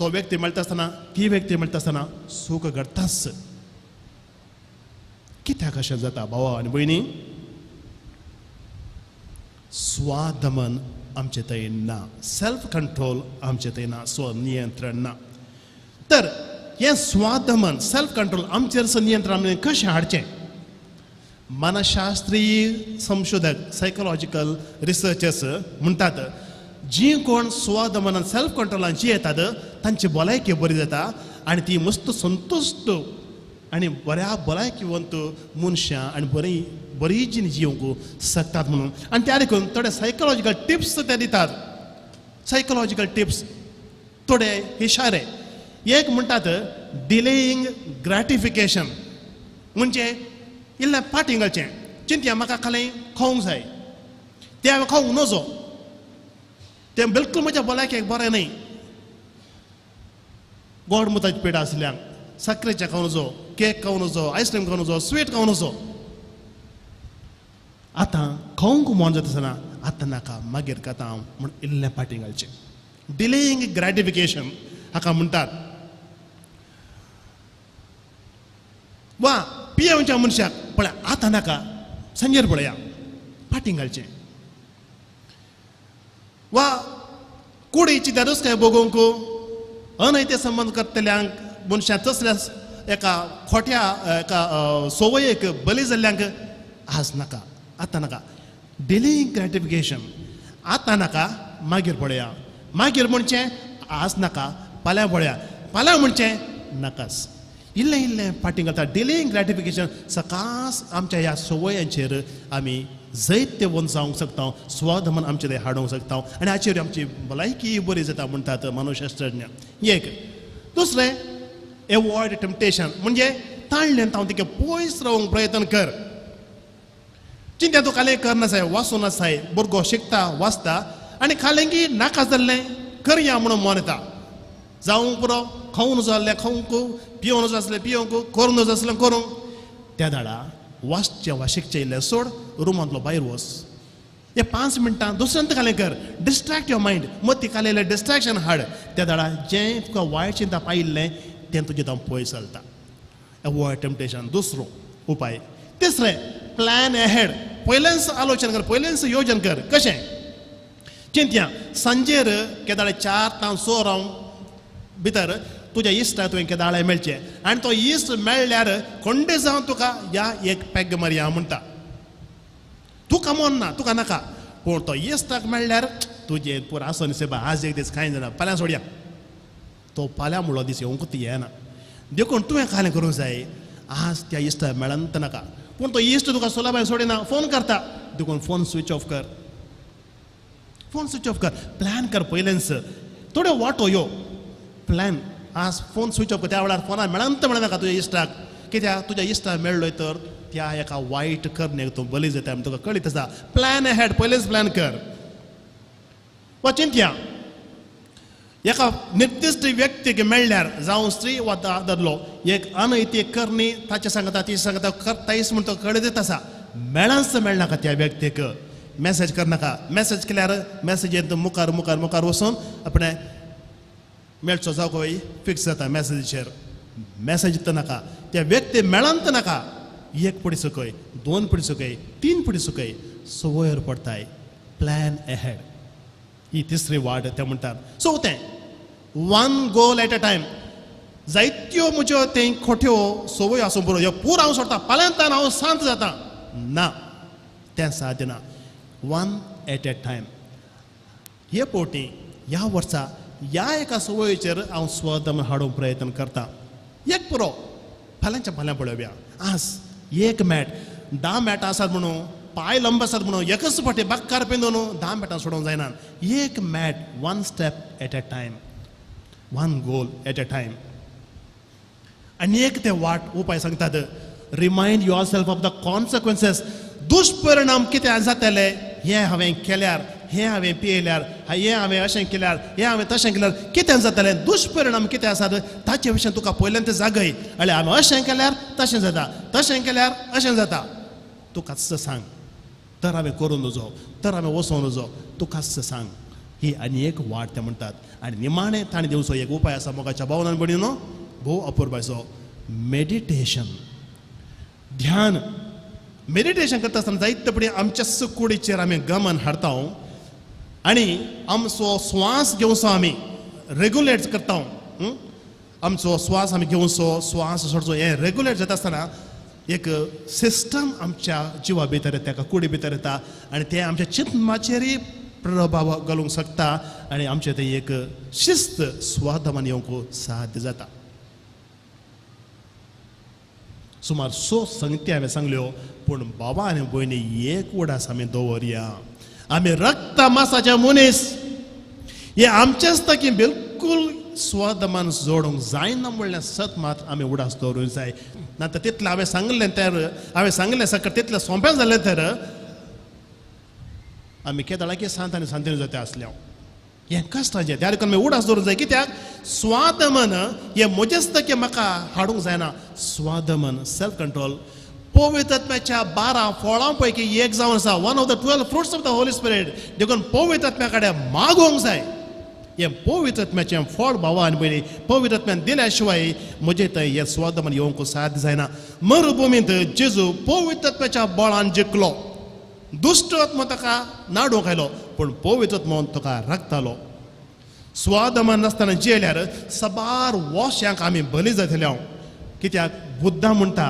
तो व्यक्ती मेळटा आसतना ती व्यक्ती मेळटा आसतना सूख घडटाच कित्याक अशें जाता भावा आनी भयणी स्वादमन आमचे थंय ना सेल्फ कंट्रोल आमचे थंय ना स्वनियंत्रण ना तर हें स्वादमन सेल्फ कंट्रोल आमचेर नियंत्रण कशें हाडचें मनशास्त्रीय संशोधक सायकोलॉजिकल रिसर्चर्स म्हणटात जी कोण स्वादमनान सेल्फ कंट्रोलान जी येतात तांची भलायकी बरी जाता आनी ती मस्त संतुश्ट आनी बऱ्या भलायकीवंत मनशां आनी बरी जी जिवंक शकतात म्हणून आनी त्या देखून थोडे सायकोलॉजिकल टिप्स ते दितात सायकोलॉजिकल टिप्स थोडे इशारे एक म्हणटात डिलेईंग ग्रॅटिफिकेशन म्हणजे इल्लें पाटी घालचें चिंतया म्हाका खालें खावंक जाय तें हांवें खावंक नजो तें बिलकुल म्हज्या भलायकेक बरें न्हय गोड मुताची पिडा आसल्यांक साखरेचें खावं नजो केक खावं नजो आयस्क्रीम खावं नजो स्वीट खावं नजो आतां खावंक मन जाता आसतना आतां नाका मागीर खाता हांव म्हण इल्लें पाटी घालचें डिलेईंग ग्रॅटिफिकेशन हाका म्हणटात वा पियेवच्या मनशाक पळय आतां नाका सांजेर पळया पाटी घालचें वा कुडीची दादोसकाय भोगोवंक अनैते संबंद करतल्यांक मनशां तसल्या एका खोट्या एका सवयेक बली जाल्ल्यांक आज नाका आतां नाका डिलेईंग ग्रॅटिफिकेशन आतां नाका मागीर पळया मागीर म्हणचें आज नाका फाल्यां पळया फाल्यां म्हणचें नाकाच इल्लें इल्लें पाटी घालता डिलेईंग ग्रॅटिफिकेशन सकास आमच्या ह्या सवयांचेर आमी जायते वन जावंक शकता स्वादमन आमचे थंय हाडूंक शकता आनी हाचेर आमची भलायकी बरी जाता म्हणटात मनोशास्त्रज्ञ एक दुसरें एवॉयड टेम्पटेशन म्हणजे ताळ्ळें हांव तिका पयस रावंक प्रयत्न कर चिंत्या तूं कालें करना जाय वाचून आसाय भुरगो शिकता वाचता आनी खालें की नाका जाल्लें करया म्हणून मन येता जावंक पुरो खावूं नजो जाल्लें खावंक पियोवं नजो आसलें पियोवंक करूं नजो आसलें करूंक त्या धाडा वाचचें वा शिकचें इल्लें सोड रुमांतलो भायर वच हे 5 मिनटां दुसऱ्यांत खालें कर डिस्ट्रॅक्ट युअर मायंड मती खालेलें डिस्ट्रॅक्शन हाड त्या धाडा जें तुका वायट चिंता पायिल्लें तें तुजें हांव पयस चलता एवॉयड टेम्पटेशन दुसरो उपाय तिसरें प्लॅन एहेड पयलेंच आलोचन कर पयलेंच योजन कर कशें चिंतया सांजेर केदाळे 4 ते 6 रावंड भितर तुज्या इश्टाक तुवें केदाळे मेळचें आनी तो इश्ट मेळ्ळ्यार खंडे जावन तुका या एक पॅग मारया म्हणटा तुका मन ना तुका नाका पूण तो इश्टाक मेळ्ळ्यार तुजें पुरो आसोन सेबा आज एक दीस कांय जायना फाल्यां सोडया तो फाल्यां म्हणलो दीस येवंकूच येना देखून तुवें कालें करूंक जाय आज त्या इश्टाक मेळंत नाका पूण तो इश्ट तुका सुलभान सोडिना फोन करता देखून फोन स्विच ऑफ कर फोन स्विच ऑफ कर प्लॅन कर पयलेंच थोड्यो वाटो यो प्लॅन आज फोन स्विच ऑफ कर त्या वेळार फोनार मेळंत नाका तुज्या इश्टाक कित्याक तुज्या इश्टाक मेळ्ळोय तर त्या एका वायट करण्याक तूं बली जाता तुका कळीत आसा प्लॅन एहेड पयलेंच प्लॅन कर वा चिंतया एका निर्दिश्ट व्यक्तीक मेळ्ळ्यार जावं स्त्री वा दादलो एक अनैतीक करणी ताचे सांगता ती सांगता करतायस म्हूण तो कळीत आसा मेळच मेळनाका त्या व्यक्तीक मॅसेज करनाका मॅसेज केल्यार मॅसेजींत मुखार मुखार मुखार वचून आपणे मेळचो जागोय फिक्स जाता मॅसेजीचेर मॅसेज दिता नाका त्या व्यक्ती मेळंत नाका 1 पडी सकय 2 पडी सकय 3 पडी सकय सवयर पडटाय प्लॅन एहेड ही तिसरी वाट ते म्हणटात. चवथें, one goal at a time. जायत्यो म्हज्यो ते खोट्यो सवय आसूं बरो, ह्यो पूर हांव सोडटा, फाल्यांतान हांव शांत जाता. ना, तें सादना. One at a time. हे पोटी ह्या वर्सा ह्या एका सवयीचेर हांव स्वदम हाडूंक प्रयत्न करता. एक पुरो फाल्यांच्या फाल्यां पळोवया. आज एक मॅट 10 मॅट आसात म्हणून, पाय लंब आसात म्हणून एकच फावटी बाक्कार पिंदून 10 मॅटां सोडूंक जायना. एक मॅट, one step at a time, one goal at a time. आनी एक ते वाट उपाय सांगतात. Remind yourself of the consequences. दुश्परिणाम कितें जातले हे हांवें केल्यार, हे हांवें पियेल्यार, हे हांवें अशें केल्यार, हे हांवें तशें केल्यार कितें जातलें, दुश्परिणाम कितें आसात ताचे विशीं तुका पयल्यान ते जागय. अळे हांवें अशें केल्यार तशें जाता, तशें केल्यार अशें जाता. तुकाच सांग, तर हांवें करून नजो, तर हांवें वचों नजो. तुकाच सांग. ही आनी एक वाट ते म्हणटात. आनी निमाणें ताणें दिवचो एक उपाय आसा मोगाच्या भावनान भयणीनो, भोव अपुरबायचो. मेडिटेशन, ध्यान. मेडिटेशन करता आसतना जायते आमच्या कुडीचेर आमी गमन हाडटा आनी आमचो स्वास घेवचो आमी रेगुलेट करता. आमचो स्वास आमी घेवचो, स्वास सोडचो, हें रेगुलेट जाता आसतना एक सिस्टम आमच्या जिवा भितर येता, ताका कुडी भितर येता आनी तें आमच्या चिंतनाचेरय प्रभाव घालूंक शकता आनी आमचें तें एक शिस्त स्वादमान येवंक साध्य जाता. सुमार 100 संगती हांवें सांगल्यो, पूण बाबा आनी भयणी एक उडास आमी दवरया. आमी रक्त मासाचे मनीस, हे आमचेच ताकी बिलकुल स्वदमान जोडूंक जायना म्हणल्यार सत मात आमी उडास दवरूंक जाय. नातर तितलें हांवें सांगलें तर, हांवें सांगलें सकट तितलें सोंपें जालें तर आमी केदाळाकी सांत आनी सांतिनी जाता आसल्या. हें कश्टाचें, त्या देखून आमी उडास दवरूंक जाय. कित्याक स्वादमन हें म्हजेच तकी म्हाका हाडूंक जायना. स्वादमन, सेल्फ कंट्रोल, पवित्र आत्म्याच्या 12 फळां पैकी एक जावन आसा. One of the 12 fruits of the Holy spirit. देखून पवित्र आत्म्या कडेन मागोवंक जाय. हें पवित्र आत्म्याचें फळ भावा आनी भयणी, पवित्र आत्म्यान दिल्या शिवाय म्हजे थंय हें स्वादमन येवंक साध्य जायना. मरुभुमींत जेजू पवित्र आत्म्याच्या बळान जिखलो. दुश्ट आत्मा ताका नाडूंक आयलो, पूण पवित्र आत्मो ताका राखतालो. स्वादमान नासतना जियेल्यार सबार वोश्यांक आमी बली जातले. कित्याक बुद्धा म्हणटा,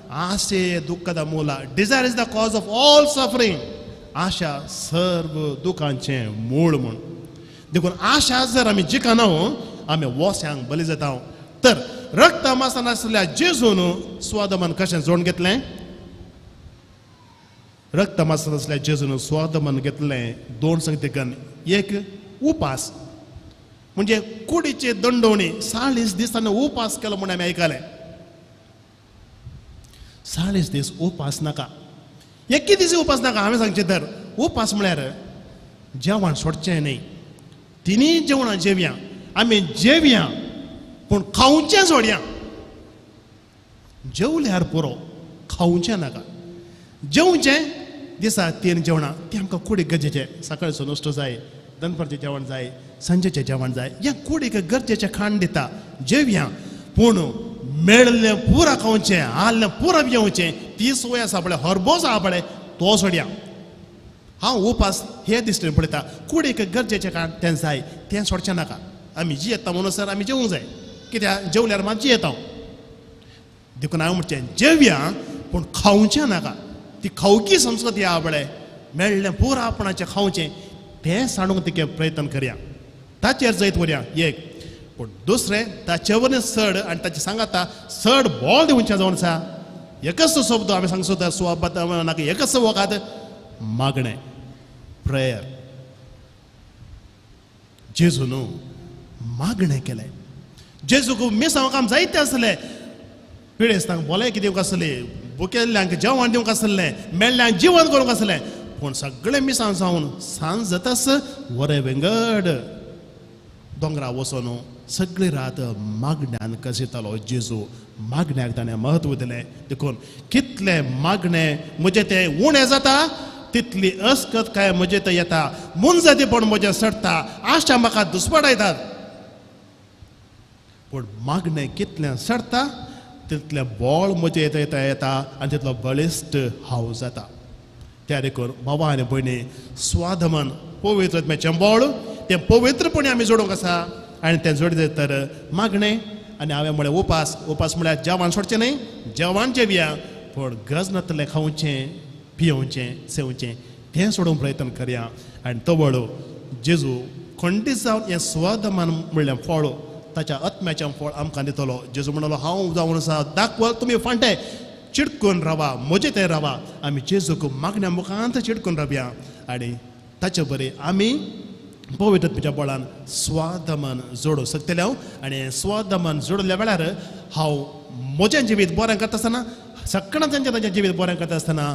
आशे दुःखದ ಮೂಲ. Desire is the cause of all suffering. आशा सर्व दुखांचें मूळ म्हूण. देखून आशा जर आमी जिखना आमी वोश्यांक बली जाता. तर रक्त मासान आसलेल्या जेजून स्वादमान कशें जोडून घेतलें? रक्त मासान आसलेल्या जेजून स्वादमान घेतलें 2 संगतीकन. एक उपास, म्हणजे कुडीचे दंडोवणी. 40 दीस ताणें उपास केलो म्हूण आमी आयकलें. 40 दीस उपास नाका, एके दीस उपास नाका. हांवें सांगचें तर उपास म्हळ्यार जेवण सोडचें न्ही. तिनी जेवणां जेवया, आमी जेवया पूण खावचें सोडया. जेवल्यार पुरो, खावचें नाका. जेवचें दिसा 3 जेवणां, ती आमकां कुडीक गरजेचें. सकाळचो नाश्तो जाय, दनपारचें जेवण जाय, सांजेचें जेवण जाय. ह्या कुडीक गरजेचें खाण दिता. जेवया पूण मेळ्ळें पुरा खावचें, आल्लें पुरा पिवचें, ती सवय आसा पळय, हरबोस आहा पळय, तो सोडया. हांव उपास हे दिश्टीन पळयता. कुडीक गरजेचें खाण तें जाय, तें सोडचें नाका. आमी जियेता म्हणून सर आमी जेवूंक जाय, कित्याक जेवल्यार मात जियेता. देखून हांव म्हणचें जेवया पूण खावचें नाका. ती खावकी संस्कृती आहा पळय, मेळ्ळें पुरा आपणाचें खावचें, तें सांडूंक तिके प्रयत्न करया. ताचेर जैत व्हरया. एक पूण दुसरें, ताचे वरवीं चड आनी ताचे सांगाता चड बोल दिवचें जावन आसा. एकच शब्द आमी सांगचो तर स्वाबत नाका. एकच वोगात मागणें, प्रेयर. जेजून मागणें केलें. जेजूक मिसांव काम जायतें आसलें. पिडेस्तांक भलायकी दिवंक आसली, भुकेल्ल्यांक जेवण दिवंक आसलें, मेल्ल्यांक जिवन करूंक आसलें. पूण सगळें मिसांव जावन सांज जातास वरें वेंगड दोंगरा वचून सगळी रात मागण्यान कसितालो. जेजू मागण्याक ताणें महत्व दिलें. देखून कितलें मागणें म्हजें तें उणें जाता, तितली अस्कत काय म्हजे थंय येता. मुंजतीपण म्हजें सडटा, आशा म्हाका दुस्पटायतात. पूण मागणें कितलें सडटा तितलें बोळ म्हजें येता येता आनी तितलो बळिश्ट हांव जाता. त्या देखून भावा आनी भयणी स्वाधमन पवित्र आत्म्याचें बोळ तें पवित्रपणी आमी जोडूंक आसा आनी तें जोडले तर मागणें आनी हांवें म्हळें उपास म्हळ्यार जेवण सोडचें न्ही जेवण जेवया पूण गज नातलें खावचें पियोवचें सेवचें तें सोडूंक प्रयत्न करया आनी तो वळो जेजू खंडीत जावन हें स्वाधमन म्हणलें फळ ताच्या आत्म्याचें फळ आमकां दितलो जेजू म्हणलो हांव जावन आसा दाखवा तुमी फांटे चिडकून रावा म्हजे ते रावा आमी जेजूक मागण्या मुखांत चिडकून रावया आनी ताचे बरें आमी पवित्र आत्म्याच्या बळान स्वाधमन जोडूं शकतले आनी स्वाधमन जोडल्या वेळार हांव म्हजें जिवीत बरें करता आसतना सगळ्यांत तांचें जिवीत बरें करता आसतना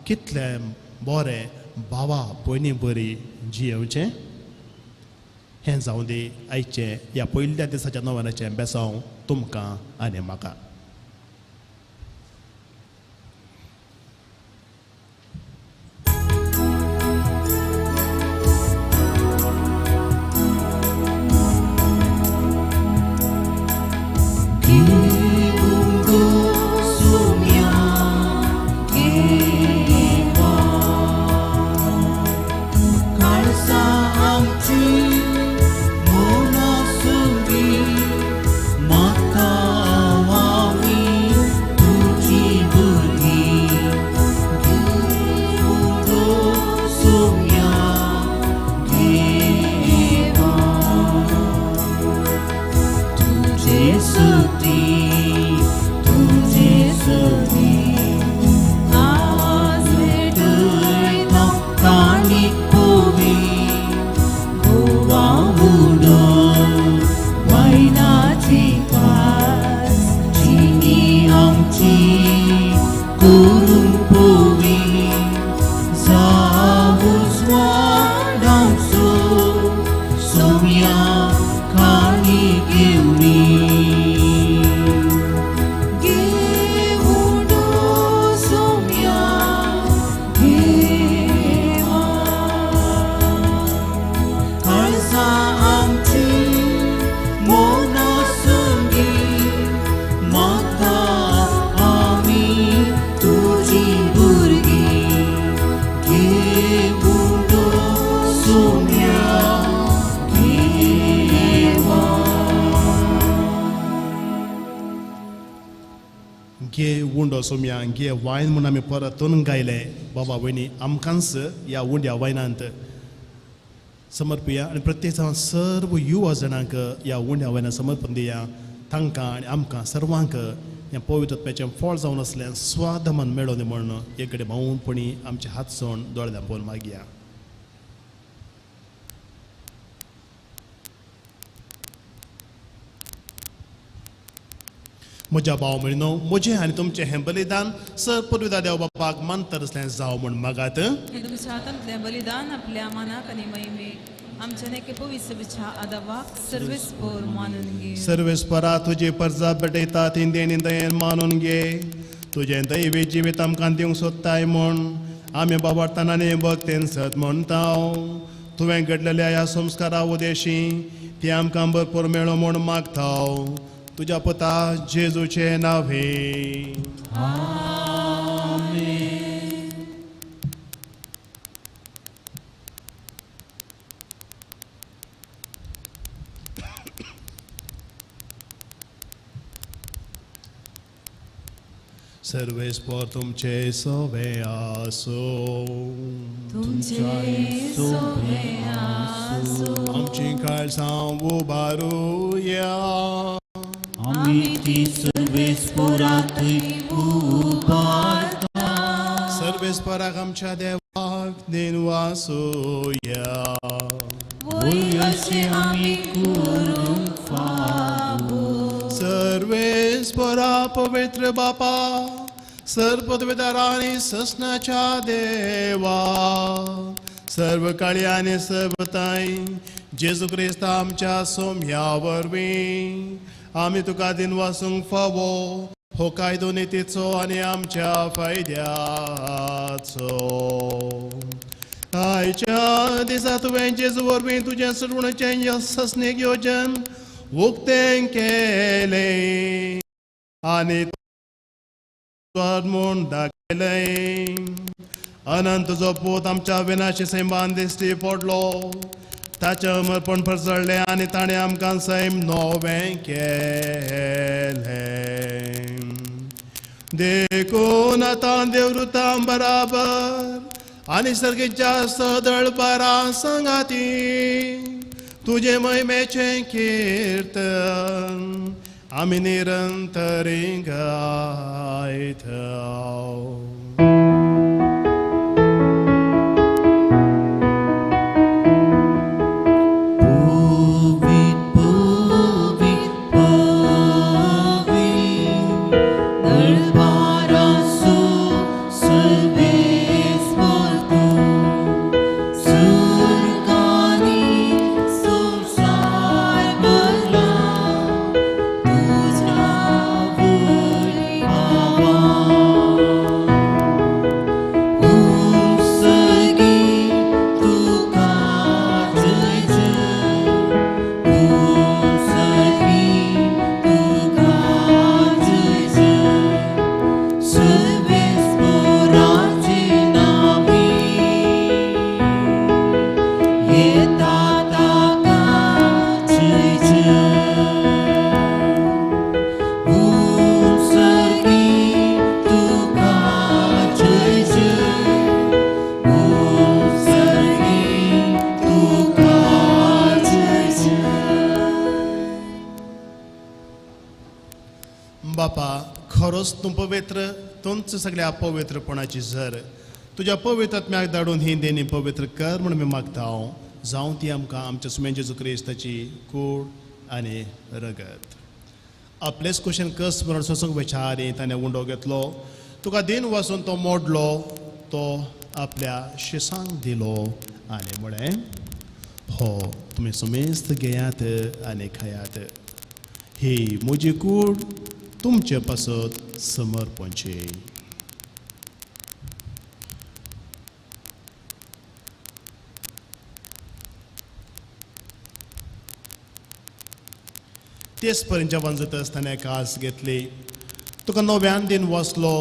कितलें बरें भावा भयणी बरी जियेवचें हें जावं दी आयचें ह्या पयल्या दिसाच्या नोवेनाचें बेसांव तुमकां आनी म्हाका सोम्या गे वायन म्हणून आमी परतून गायले बाबा भयणी आमकांच ह्या उंड्या वायनांत समर्पया आनी प्रत्येक सर्व युवा जाणांक ह्या उंड्या वायनांत समर्पण दिया तांकां आनी आमकां सर्वांक हें पवित्र आत्म्याचें फळ जावन आसलें स्वाधमन मेळोवन म्हणून एक कडेन भावूनपणी आमचे हात सोड दोळ्यां पळोवन मागया म्हज्या भाव म्हणून म्हजें आनी तुमचें हें बलिदान सर्पविदा देव बापाक मानतर असलें जावं म्हूण मागात हे तुमच्या हातांतलें बलिदान आपल्या मनाक आनी महिमेक आमच्या नेके पवित्र विचा आदावाक सर्वेस्पर मानून घे सर्वेस्परा तुजी परजा भेटयता ती देणी दयेन मानून घे तुजें दैवी जिवीत आमकां दिवंक सोदताय म्हूण आमी बाबार्थान आनी भक्तेन सत म्हणटा तुवें घडलेल्या ह्या संस्कारा उदेशी ती आमकां भरपूर मेळो म्हूण मागता तुझ्या पुता जेजूचे नावे सर्वेस्पर तुमचे सोबे आसो आमची काळजां उबारूया आमी सर्वेस्पराक उबारता सर्वेस्पराक आमच्या देवाक देन वासोया वयसे आमी करूंक फावो सर्वेस्परा पवित्र बापा सर्वपदवेदार आनी ससनाच्या देवा सर्व काळी आनी सर्वताय जेजू क्रिस्त आमच्या सोम्या वरवीं आमी तुका दिन वासूंक फावो हो कायदो नितीचो आनी आमच्या फायद्याचो आयच्या दिसा तुवें जेजू वरवीं तुजें सडवणेचें यशस्नेक येवजन उक्तें केलें आनी म्हूण दाखयलें अनंत तुजो पूत आमच्या विनाशी सैमान दिश्टी पडलो ताचे अमरपण परसळ्ळे आनी ताणें आमकां सैम नवें केलें देखून आतां देवृतां बराबर आनी सर्गीच्या सदळ बारा संगाती तुजे महिमेचें कीर्तन आमी निरंतरी गायता बापा खरोच तूं पवित्र तूंच सगळ्या पवित्रपणाची झर तुज्या पवित्र आत्म्याक धाडून ही देणी पवित्र कर म्हणून मी मागता हांव जावं ती आमकां आमच्या सुमेन जेजू क्रिस्ताची कूड आनी रगत आपलेच क्वेश्चन कस म्हणून सोसूंक विचारी ताणें उंडो घेतलो तुका दिन वचून तो मोडलो तो आपल्या शिसांक दिलो आनी म्हळें हो तुमी सुमेस्त घेयात आनी खायात ही म्हजी कूड तुमचे पासत समर्पणची तेच पर्यंत वंजत आसतना कास घेतली तुका नव्यान दिन वसलो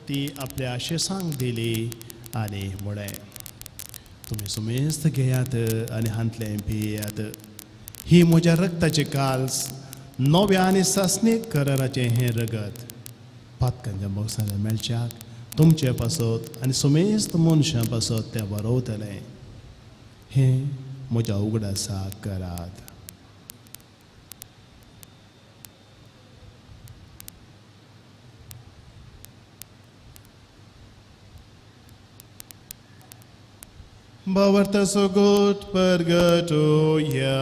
ती आपल्या शिसांक दिली आनी म्हळें तुमी सुमेस्त घेयात आनी हांतलें पियात ही म्हज्या रक्ताची काल्स नव्या आनी सासणीक कराराचें हें रगत पातकांच्या बोक्सांनी मेळच्याक तुमचे पासत आनी सुमेस्त मनशां पासत तें बरवतलें हें म्हज्या उगडासाक करात Bawarta so gut pergatoja.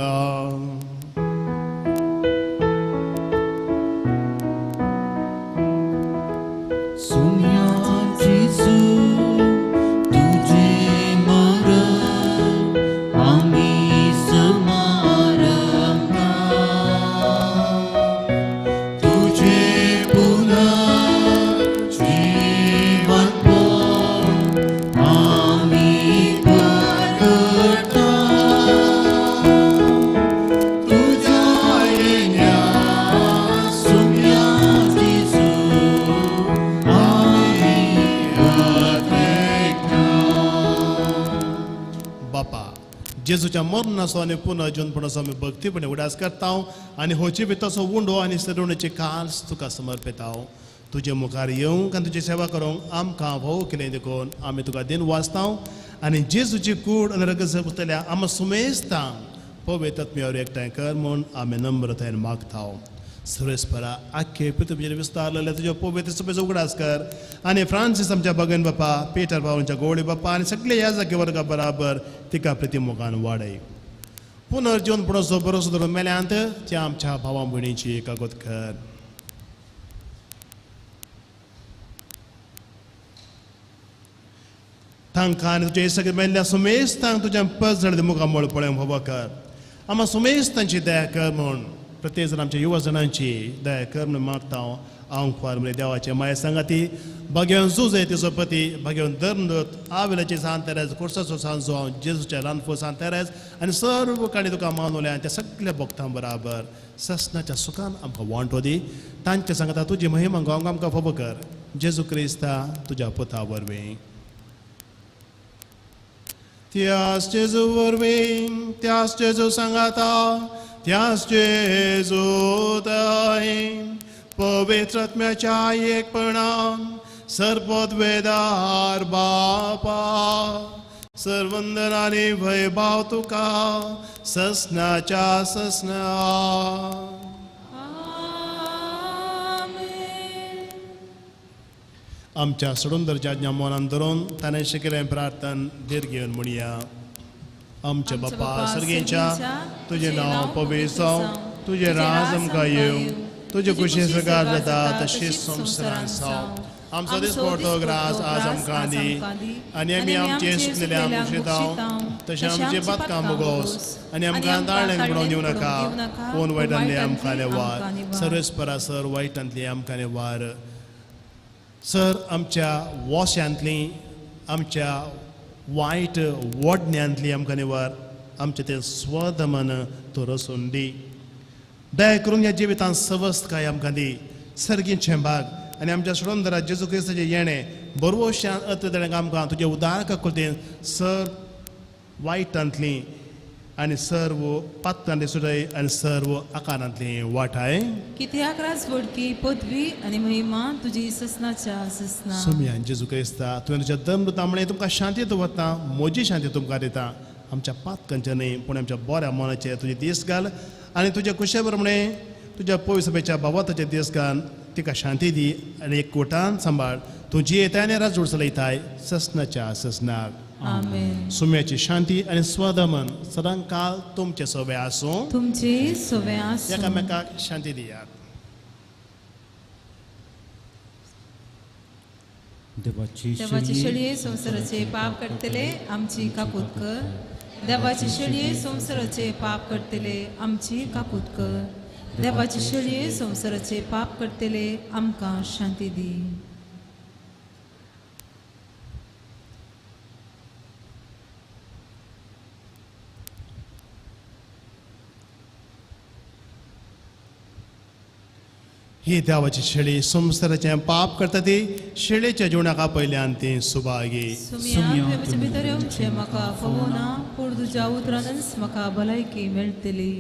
जेजूच्या मरणाचो आनी पुनर्जन्मपणाचो आमी भक्तीपणे उडास करता आनी होची भितरचो उंडो आनी सडवणेची काल्स तुका समर्पिता तुजे मुखार येवंक आनी तुजी सेवा करूंक आमकां भोव केलें देखून आमी तुका दिन वाचता आनी जेजूची कूड आनी रगत उरतल्या आमी सुमेस्तां पवित्र आत्म्यावर एकठांय कर म्हूण आमी नम्रतायेन मागता सुरेस्परा आख्खे पृथ्वीचेर विस्तारलेले तुज्या पवित्र सभेचो उगडास कर आनी फ्रांसीस आमच्या भगन बापा पेटर भावांच्या गवळी बापा आनी सगळे ह्या जागे वर्गा बराबर तिका प्रतिमोगान वाडय पुनर्जीवनपणाचो भरोसो धरून मेल्यांत त्या आमच्या भावा भयणीची एकागोत कर तांकां आनी तुजे सगळे मेल्ल्या सुमेस्तांक तुज्या पस जाणां मुखार मळ पळोवंक फावो कर आम्हा सुमेस्तांची दया कर म्हूण प्रत्येक जण आमच्या युवा जणांची दया कर म्हणून मागता हांव फार म्हणजे देवाचे माये सांगाती भगवान जुजे तिचो पती भगवान धर्मदूत आविलाची सांतेरेज कुर्साचो सांजो हांव जेजूच्या रानफो सांतेरेज आनी सर्व काणी तुका मानवल्या आनी त्या सगळ्या भक्तां बराबर ससनाच्या सुखान आमकां वांटो दी तांचे सांगता तुजी महिमा गांवक आमकां फावो कर जेजू क्रिस्ता तुज्या पुता वरवीं Tias Jesu वरवीं, त्याच जेजू सांगाता, त्याच जेजू दाईन, पवित्र आत्म्याच्या एकपणान, सर्वोद्वेदार बापा, सर्वंदन आणि वैभव तुका, ससनाच्या ससना. आमच्या सोडून मनान धरून ताणें शिकलें प्रार्थन देर घेवन म्हणया. आमच्या बापा सर्गेच्या, तुझें नांव पवित्र जावं, तुझें राज आमकां येवं, तुजे कुशी सकार जाता तशीच संवसारांत जावं. आमचो दिसपडटो ग्रास आज आमकां दी, आनी आमी आमचे सुकलेल्यांक कुशीताव, तशें आमचे पातकां मुगोस, आनी आमकां दाळ्यांक पडोवन दिवं नाका, कोण वायटांतले आमकां वार, सर्वेस्परासर वायटांतली आमकां वार. सर, आमच्या वॉशांतली, आमच्या वायट वडण्यांतली आमकां निवार, आमचे ते स्वधमन तो रसून दी. दया करून ह्या जिवितांत सवस्त आमकां दी. सर्गीचें भाग आनी आमच्या सोडून जेजू क्रिस्ताचें येणें बरोवशान अतदेक आमकां तुजे उदार कृतेन सर वायटांतली आनी सर्व पात्रांतली सुटय आनी सर्व आकारांतली वाटाय. कित्याक राजवडकी पदवी आनी महिमा तुजी ससनाच्या ससना. सुमयान जेजू क्रिस्ता, तुवें तुज्या दम तामणे तुमकां शांती दवरता, म्हजी शांती तुमकां दिता. आमच्या पातकांचे न्ही पूण आमच्या बऱ्या मनाचे तुजे दीस घाल, आनी तुज्या कुशे प्रमाणे तुज्या पवित्र सभेच्या बाबताचे दीस घाल, तिका शांती दी आनी एकवटान सांबाळ. तुजी येताय आनी राजवड चलयताय ससनाच्या ससनाक. आमेन. सुम्याची शांती आनी स्वदमन सदां काल तुमचे सोबे आसूं. तुमचे सोबे आसूं. एकामेकाक शांती दियात. देवाची शेळये संवसाराचे पाप करतले आमची कापूत कर. देवाची शेळये संवसाराचे पाप करतले आमची कापूत कर. देवाची शेळये संवसाराचे पाप करतले आमकां शांती दी. ही देवाची शेळी संवसाराचें पाप करता ती शेळयेच्या जिवनाका पयल्यान ती सुभागी. सुमया भितर येवचें म्हाका फवोना, पूण तुज्या उतरानच म्हाका भलायकी मेळटली.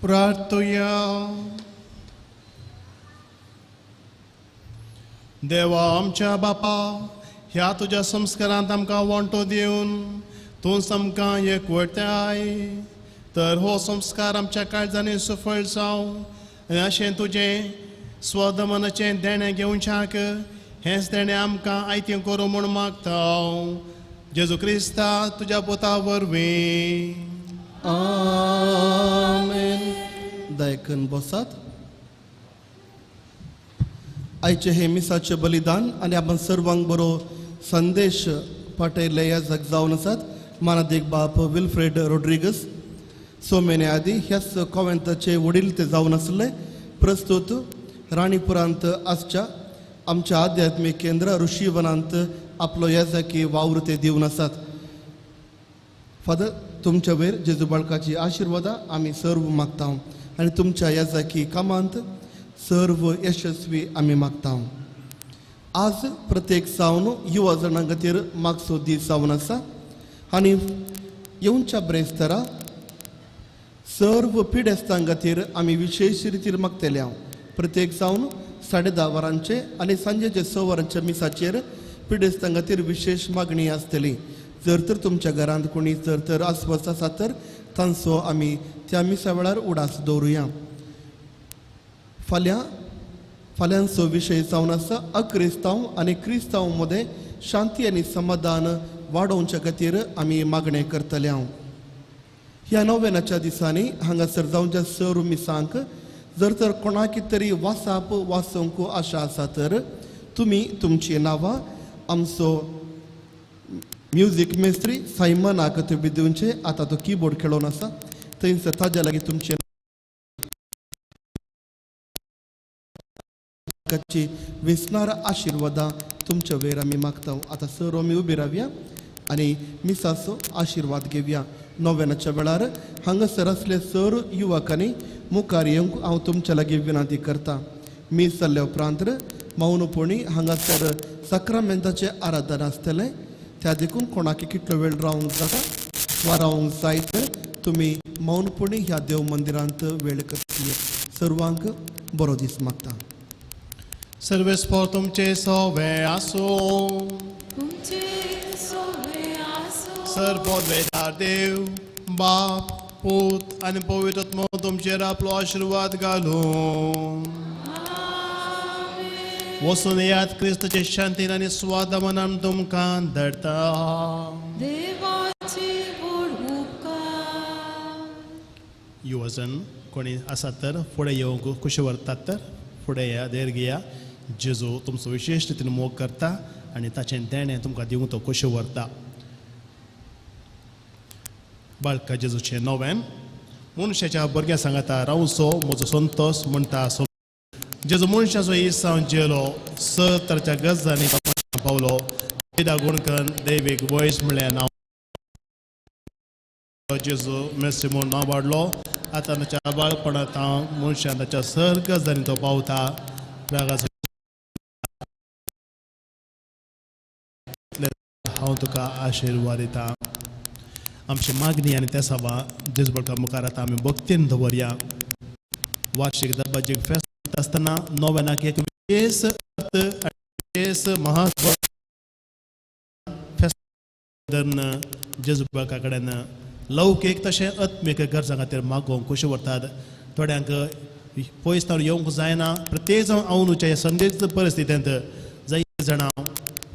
प्रार्थुया. देवा आमच्या बापा, ह्या तुझ्या संस्कारांत आमकां वांटो दिवन तूं आमकां एकवटाय, तर हो संस्कार आमच्या काळजांनी सफळ जावं आनी अशें तुजें स्वदमनाचें देणें घेवच्याक हेंच देणें आमकां आयतें करूं म्हूण मागता जेजू क्रिस्ता तुज्या पुता वरवीं. आमेन. दायकन बसात. आयचे हे मिसाचे बलिदान आनी आपण सर्वांक बरो संदेश पाठयले ह्या जाग जावन आसात. मानादेक बाप विल्फ्रेड रोड्रिगस 6 महिने आदी ह्याच कॉवेंताचे वडील ते जावन आसले. प्रस्तुत राणीपुरांत आसच्या आमच्या आध्यात्मिक केंद्र ऋषीवनांत आपलो येजाकी वावर ते दिवन आसात. फादर, तुमच्या वयर जेजू बाळकाची आशिर्वादा आमी सर्व मागता आनी तुमच्या येजाकी कामांत सर्व यशस्वी आमी मागता. आज प्रत्येक सावन युवा जाणां खातीर मागचो दीस जावन आसा आनी येवच्या ब्रेस्तारा सर्व पिडेस्तां खातीर आमी विशेष रितीन मागतले. प्रत्येक सावन 10:30 वरांचे आनी सांजेचे 6 वरांच्या मिसाचेर पिडेस्तां खातीर विशेष मागणी आसतली. जर तर तुमच्या घरांत कोणी जर तर आसपास आसा तर तांचो आमी त्या मिसा वेळार उडास दवरुया. फाल्यांचो विशय जावन आसा अक्रिस्तांव आनी क्रिस्तांव मदें शांती आनी समाधान वाडोवच्या खातीर आमी मागणें करतले. ह्या नोवेनाच्या दिसांनी हांगासर जावच्या सर्व मिसांक जर तर कोणाक तरी वाचप वाचूंक आशा आसा तर तुमी तुमची नांवां आमचो म्युजीक मेस्त्री सायमनाक तुमी दिवचे. आतां तो कीबोर्ड खेळोन आसा थंयसर ताज्या लागीं तुमचे विसणार आशिर्वादा तुमच्या वयर आमी मागता. आतां सर्व आमी उबी रावया आनी मिसाचो आशिर्वाद घेवया. नोवेनाच्या वेळार हांगासर असले सर्व युवकांनी मुखार येवंक हांव तुमच्या लागीं विनंती करता. मीस जाल्ल्या उपरांत मौनपणी हांगासर सक्रामेंताचें आराधन आसतलें. त्या देखून कोणाक कितलो वेळ रावंक जाता वा रावंक जाय तर तुमी मौनपणी ह्या देव मंदिरांत वेळ करतले. सर्वांक बरो दीस मागता. सर्वेस्पोर तुमचे सोवे आसूं. तुमचे सोवे आसूं. सर्वोदवेदार देव बाप पूत आनी पवित्र आत्मो तुमचेर आपलो आशिर्वाद घालून वचून येयात. क्रिस्ताचे शांतीन आनी स्वादमनान तुमकां धरता. देवाचे व्हड उपकार. युवजन कोणी आसात तर फुडें येवंक कुशी व्हरतात तर फुडें या, देर घेया. जेजू तुमचो विशेश रितीन मोग करता आनी ताचें देणें तुमकां दिवंक तो कुशी व्हरता. बाळका जेजूचें नोवेन मनशाच्या भुरग्या सांगता रावचो म्हजो संतोश म्हणटा. जेजू मनशाचो इसांव जेलो 6 तरांच्या गजांनी पावलो. वेदा गुणकन दैवीक वयस म्हणल्यार नांव जेजू मेस्त्री म्हूण नांव वाडलो. आतां ताच्या बाळपणांत हांव मनशान ताच्या 6 गजांनी तो पावता. हांव तुका आशिर्वाद दिता. आमची मागणी आनी त्या सभा जेजू बाळका मुखार आतां आमी भक्तीन दवरया. वार्षिक दबाजीक फेस्त आसतना नोवेनाक एक विशेष महत्व फेस्त जेजू बाळका कडेन लौकीक तशें आत्मीक गरजां खातीर मागोवंक कशें व्हरतात. थोड्यांक पयस जावन येवंक जायना. प्रत्येक जावन हांव संदेश परिस्थितींत जायते जाणां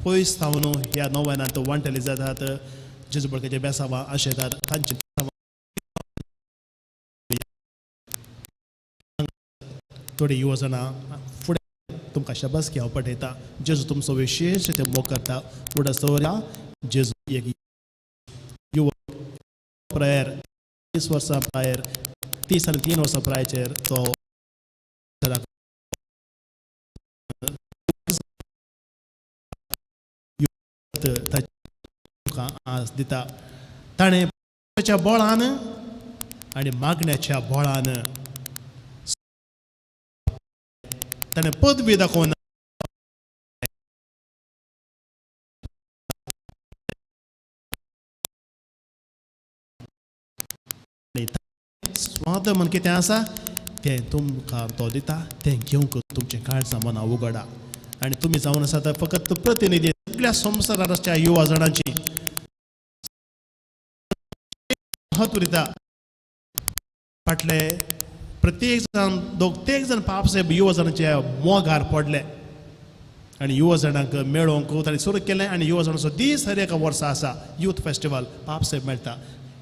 पयस जावन ह्या नोवेनांत वांटेले जातात. जेजू बाळकाचे बेसांवां आशेतात. तांचे थोडी युवा जाणां फुडें तुमकां शाबासकी हांव पठयता. जेजू तुमचो विशेश ते मोग करता. फुडें सवऱ्या जेजू एक युवक प्रायर 30 वर्सां प्रायर 30 आनी 3 वर्सां प्रायचेर तो आस दिता. ताणें बळान आनी मागण्याच्या बळान ताणें पदवी दाखोवन स्वाद म्हण कितें आसा तें तुमकां तो दिता तें घेवंक तुमचें काळजां मनां उगडा आनी तुमी जावन आसा तर फकत प्रतिनिधी सगळ्या संवसाराच्या युवा जाणांची महत्व दिता फाटले प्रत्येक जाण दोगतेक जाण पापसाहेब युवा जाणांचे मोगार पडले आनी युवा जाणांक मेळोवंक ताणें सुरू केलें आनी युवा जाणांचो दीस हर एका वर्सा आसा यूथ फेस्टिवल पापसाहेब मेळटा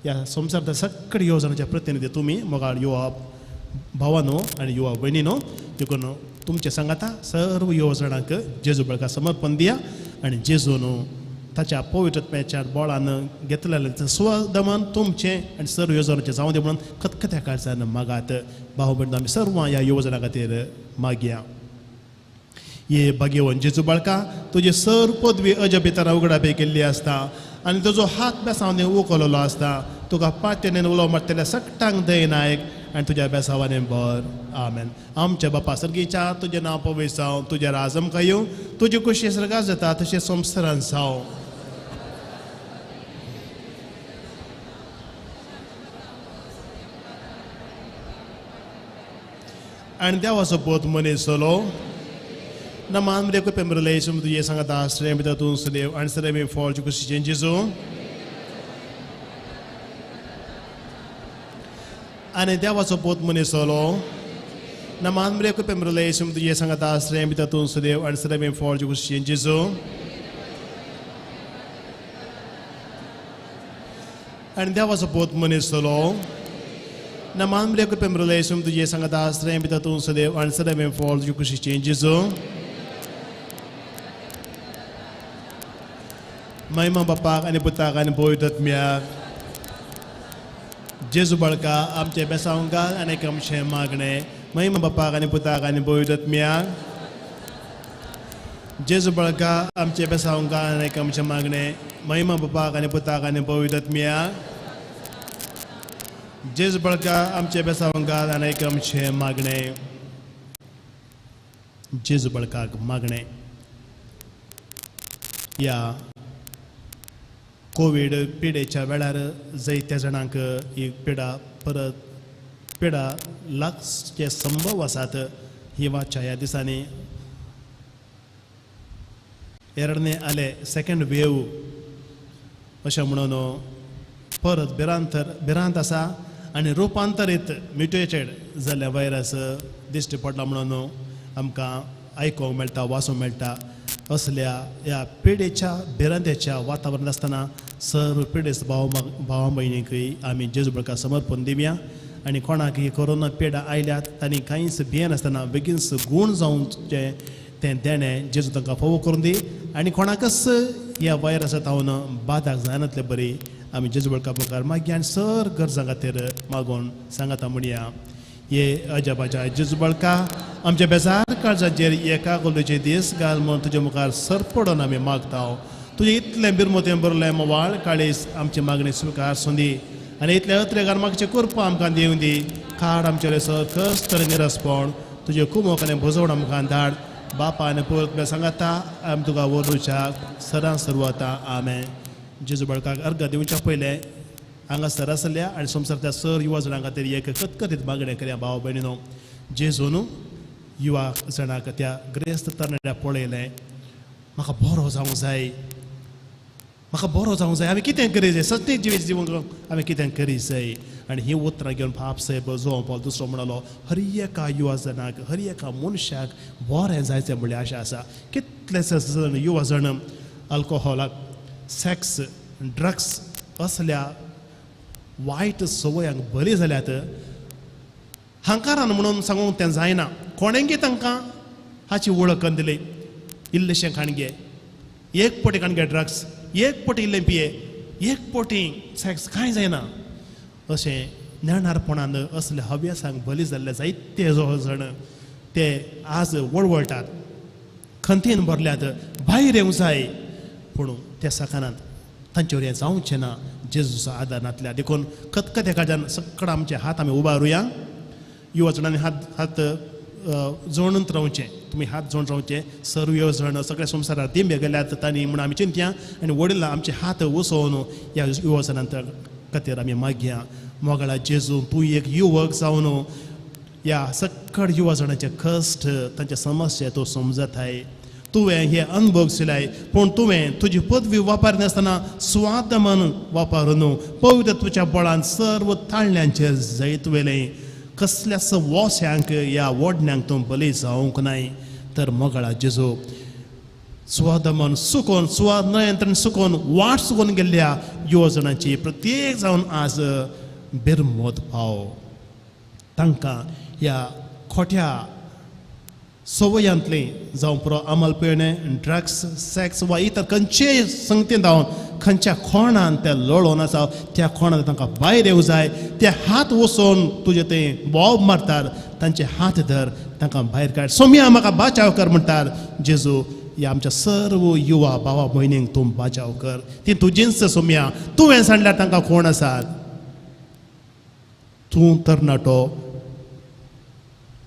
ह्या संवसारांतल्या सगळ्या युवा जाणांचे प्रतिनिधी तुमी मोगाळ युवा भावानो आनी युवा भयणीनो देखून तुमचे सांगाता सर्व युवा जाणांक जेजू बळका समर्पण दिया आनी जेजून ताच्या पवित्रत्म्याच्या बोळान घेतलेलें स्वदमन तुमचें आनी सर्व युवा जाणांचें जावं दे म्हणून खतखत्या काळजान मागात भाव भयण आमी सर्व ह्या युवा जाणां खातीर मागया ये भाग्यवन जेजू बाळका तुजी सर्व पदवी अज भितर उगडापे केल्ली आसता आनी तुजो हात बेसावने उखललो आसता तुका पाट्यान उलो मारतल्या सट्टांक दय नायक आनी तुज्या बेसावाने बर आमेन आमच्या बापा सर्गीच्या तुजें नांव पवित्र जावं तुजें राज आमकां येवं तुजी खुशी सर्गास जाता तशें संवसारांत जावं आनी देवाचो पोत मनीस चलो na mamre ko pembrelation do yesanga da strem da tun sudev and serem for ju kusi changes ane dewa so pot mone solo na mamre ko pembrelation do yesanga da strem da tun sudev and serem for ju kusi changes ane dewa so pot mone solo na mamre ko pembrelation do yesanga da strem da tun sudev and serem for ju kusi changes महिमा बापाक आनी पुताक आनी पवित्रत्म्याक जेजू बाळका आमचे बेसावंगाल आनी आमचे मागणे महिमा बापाक आनी पुताक आनी पवित्रत्म्याक जेजू बाळका आमचे बेसावंगाल आनी आमचे मागणे महिमा बापाक आनी पुताक आनी पवित्रत्म्याक जेजू बाळका आमचे बेसावंगाल आनी आमचे मागणे जेजू बाळकाक मागणे या कोविड पिडेच्या वेळार जायत्या जाणांक ही पिडा लागचे संभव आसात ही वाच्या ह्या दिसांनी ಎರಡನೇ ಅಲೆ ಸೆಕೆಂಡ್ ವೇವ್ अशें म्हणून परत भिरांत आसा आनी रुपांतरीत म्युटेटेड जाल्ले व्हायरस दिश्टी पडला म्हणून आमकां आयकोंक मेळटा वाचूंक मेळटा असल्या ह्या पिडेच्या भिरांतेच्या वातावरण आसतना सर्व पिडेस्त भावा भयणीकय आमी जेजू बाळका समर्पण दिवया आनी कोणाक ही कोरोना पिडा आयल्यात तांणी कांयच भियेनासतना बेगीनच गूण जावन तें देणें जेजू तांकां फोव करून दी आनी कोणाकच ह्या व्हायरसा तावन बादाक जायनातले बरी आमी जेजू बाळका मुखार मागया आनी सर गरजां खातीर मागून सांगाता म्हणया ये अजाबाच्या जेजू बाळका आमच्या बेजार काळजाचेर एका गोलुचे दीस घाल म्हूण तुजे मुखार सर पडोवन आमी मागता तुजें इतलें बिरमोतें बरलें मोवाळ काळीस आमची मागणी स्विकार सुंदी आनी इतले अत्रेकार मागचे कृपा आमकां दिवं दी खाड आमचे सर कस तरेन निरसपण तुजे कुमोक आनी भुजवण आमकां धाड बापा आनी पवित्र सांगाता आमी तुका वरच्या सरां सुरवाता आमे जेजू बाळकाक अर्घ दिवच्या पयलें हांगासर आसल्या आनी संवसारांतल्या सर युवा जाणां खातीर एक खतखतीत मागणें करया भाव भयणीनो जेजून युवा जाणांक त्या ग्रेस्त तरणाट्या पळयलें म्हाका बरो जावंक जाय म्हाका बरो जावंक जाय हांवें कितें करी जाय सत्य जिवीत जिवंक हांवें कितें करी जाय आनी ही उतरां घेवन पाप साहेब जो पॉल दुसरो म्हणलो हर एका युवा जाणाक हर एका मनशाक बरें जायचें म्हणल्यार आशा आसा कितलेशे जण युवा जण अल्कोहोलाक सेक्स ड्रग्स असल्या वायट संवयांक बरी जाल्यात हांकारान म्हणून सांगूंक तें जायना कोणेंगी तांकां हाची वळख करून दिली इल्लेशें खाणगे एक पोटी खाणगे ड्रग्स एक पोटी इल्लें पिये एक पोटी सेक्स कांय जायना अशें नेणारपणान असल्या हव्यासांक बली जाल्ले जायते जण ते आज वळवळटात खंतीन भरल्यात भायर येवंक जाय पूण त्या सकारांत तांचे हें जावचें ना जेजूचो आदार नातल्या देखून खतखत्या काळजान सगळें आमचे हात आमी उबारुया युवा जणांनी हात जोडून रावचे तुमी हात जोडून रावचे सर्व युवा जण सगळ्या संवसारांत दिंबे गेल्यात तांणी म्हूण आमी चिंतया आनी वडिलां आमचे हात उसोवन ह्या युवा जणांक खातीर आमी मागया. मोगळा जेजू तूं एक युवक जावन ह्या सक्कड युवा जाणांचे कश्ट तांचे समस्या तूं समजताय. तुवें हे अनुभव केलाय पूण तुवें तुजी पदवी वापरनासतना स्वार्थ म्हणून वापरून पवित्र तुज्या बळान सर्व ताळण्यांचेर जैत वेलें. कसल्याच वोस्यांक ह्या वडण्यांक तूं बली जावंक नाय. तर मोगळा जेजू स्वाद म्हणून सुकोन स्वाद नयंत्रण सुकोन वाट सुकोन गेल्ल्या युवा जाणांची प्रत्येक जावन आज बिरमोद पाव. तांकां ह्या खोट्या सवयांतले जावं पुरो अमल पिणे ड्रग्स सेक्स वा इतर खंयचेय संगतीन जावन खंयच्या खोणान ते लढोवन आसा त्या खोणान तांकां भायर येवं जाय. ते हात वचोन तुजे ते बोब मारतात तांचे हात धर तांकां भायर काड. सोम्या म्हाका बाचाव कर म्हणटात. जेजू ह्या आमच्या सर्व युवा भावा भयणींक तूं बाचाव कर. ती तुजींच सोम्या. तुवें सांडल्यार तांकां कोण आसात. तूं तरणाटो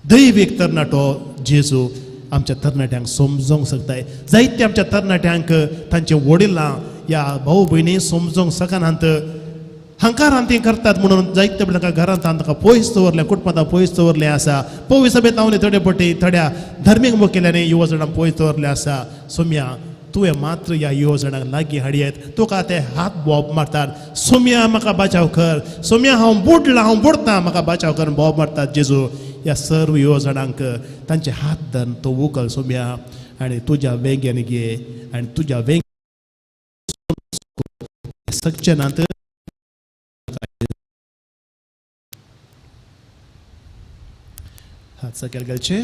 दैवीक तरणाटो जेजू आमच्या तरणाट्यांक समजोवंक शकताय. जायते आमच्या तरणाट्यांक तांचे वडिलां ह्या भाऊ भयणी समजोवंक शकनात. हांकार ती करतात म्हणून जायते तांकां घरांत तांकां पयस दवरलें कुटुंबांत पयस दवरलें आसा. पवी सभेत लावले थोडे पटी थोड्या धर्मीक मुखेल्यांनी युवा जाणांक पयस दवरलें आसा. सोम्या तुवें मात्र ह्या युवा जाणांक लागीं हाडयेत. तुका ते हात बोब मारतात. सोम्या म्हाका बाचाव कर. सोम्या हांव बुडलां हांव बुडतां म्हाका बाचाव कर बोब मारतात. जेजू ह्या सर्व युवा जाणांक तांचे हात धर तो उखल सोम्या आनी तुज्या वेग्यान घे आनी तुज्या वेग सच्चनांत हात सकयल घालचे.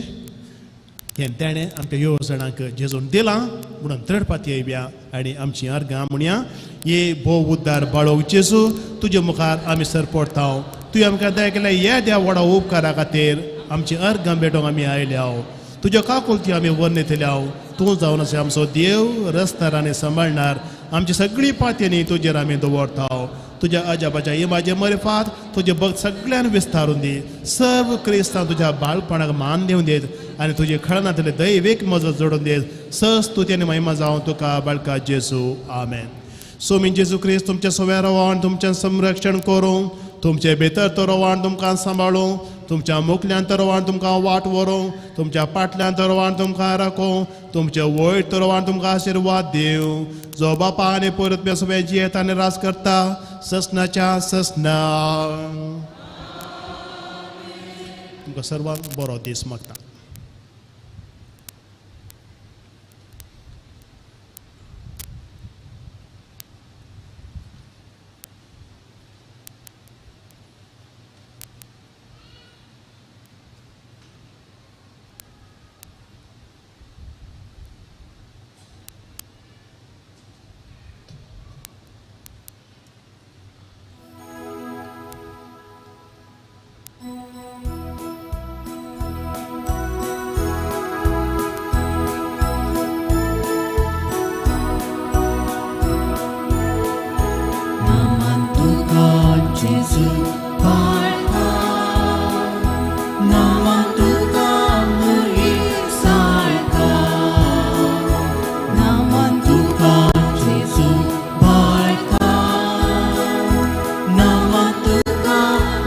हे ताणें आमच्या युवा जाणांक जेजून दिलां म्हणून दृढ पातयेया येवया आनी आमची अर्गां म्हणया. ये भोव उद्दार बाळो जेजू तुजे मुखार आमी सर पडटा. तुवें आमकां दया केल्या ह्या त्या व्हडा उपकारा खातीर आमची अर्गां भेटोवंक आमी आयल्या. तुज्या काकुलती आमी वर्णितल्या. तूं जावन अशें आमचो देव रस्तार आनी सांबाळणार. आमची सगळीं पातयेनी तुजेर आमी दवरता. तुज्या अजाबाच्या इमाजे मरेफात तुजे भक्त सगळ्यान विस्तारून दी. सर्व क्रिस्तांव तुज्या बाळपणाक मान दिवन देत आनी तुजे खळनांतले दैवीक मजत जोडून देत. स्तुती आनी महिमा जावं तुका बाळका जेजू. आमेन. सोमी जेजू क्रिस्त तुमच्या सव्या रवान तुमचें संरक्षण करूं. तुमचे भितर तो रवान तुमकां सांबाळूं. तुमच्या मुखल्यान तो रवान तुमकां वाट व्हरूं. तुमच्या फाटल्यान तो रवान तुमकां राखूं. तुमचे वयर तो रवान तुमकां आशिर्वाद दिवं. जो बापा आनी परतम्या सगळ्या जियेत आनी रास करता ससनाच्या ससना. तुमकां सर्वांक बरो दीस मागता. Jesu Barka Nama Tuka Muri Sarka Nama Tuka Jesu Barka Nama Tuka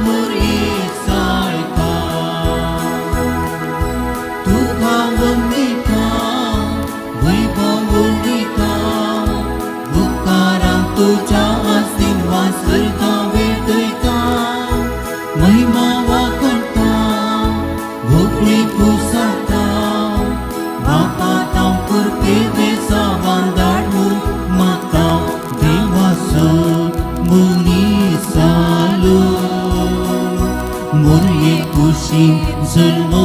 Muri Sarka Tuka Wandita Vaibhavundita Bukarang Tuja Asin Vasarka महिमा वाकरता भोकळी पुसता बापा ताव करपे बेसा बांदाडून माता देवासो मुनी सालो मोरये कुशी जल्म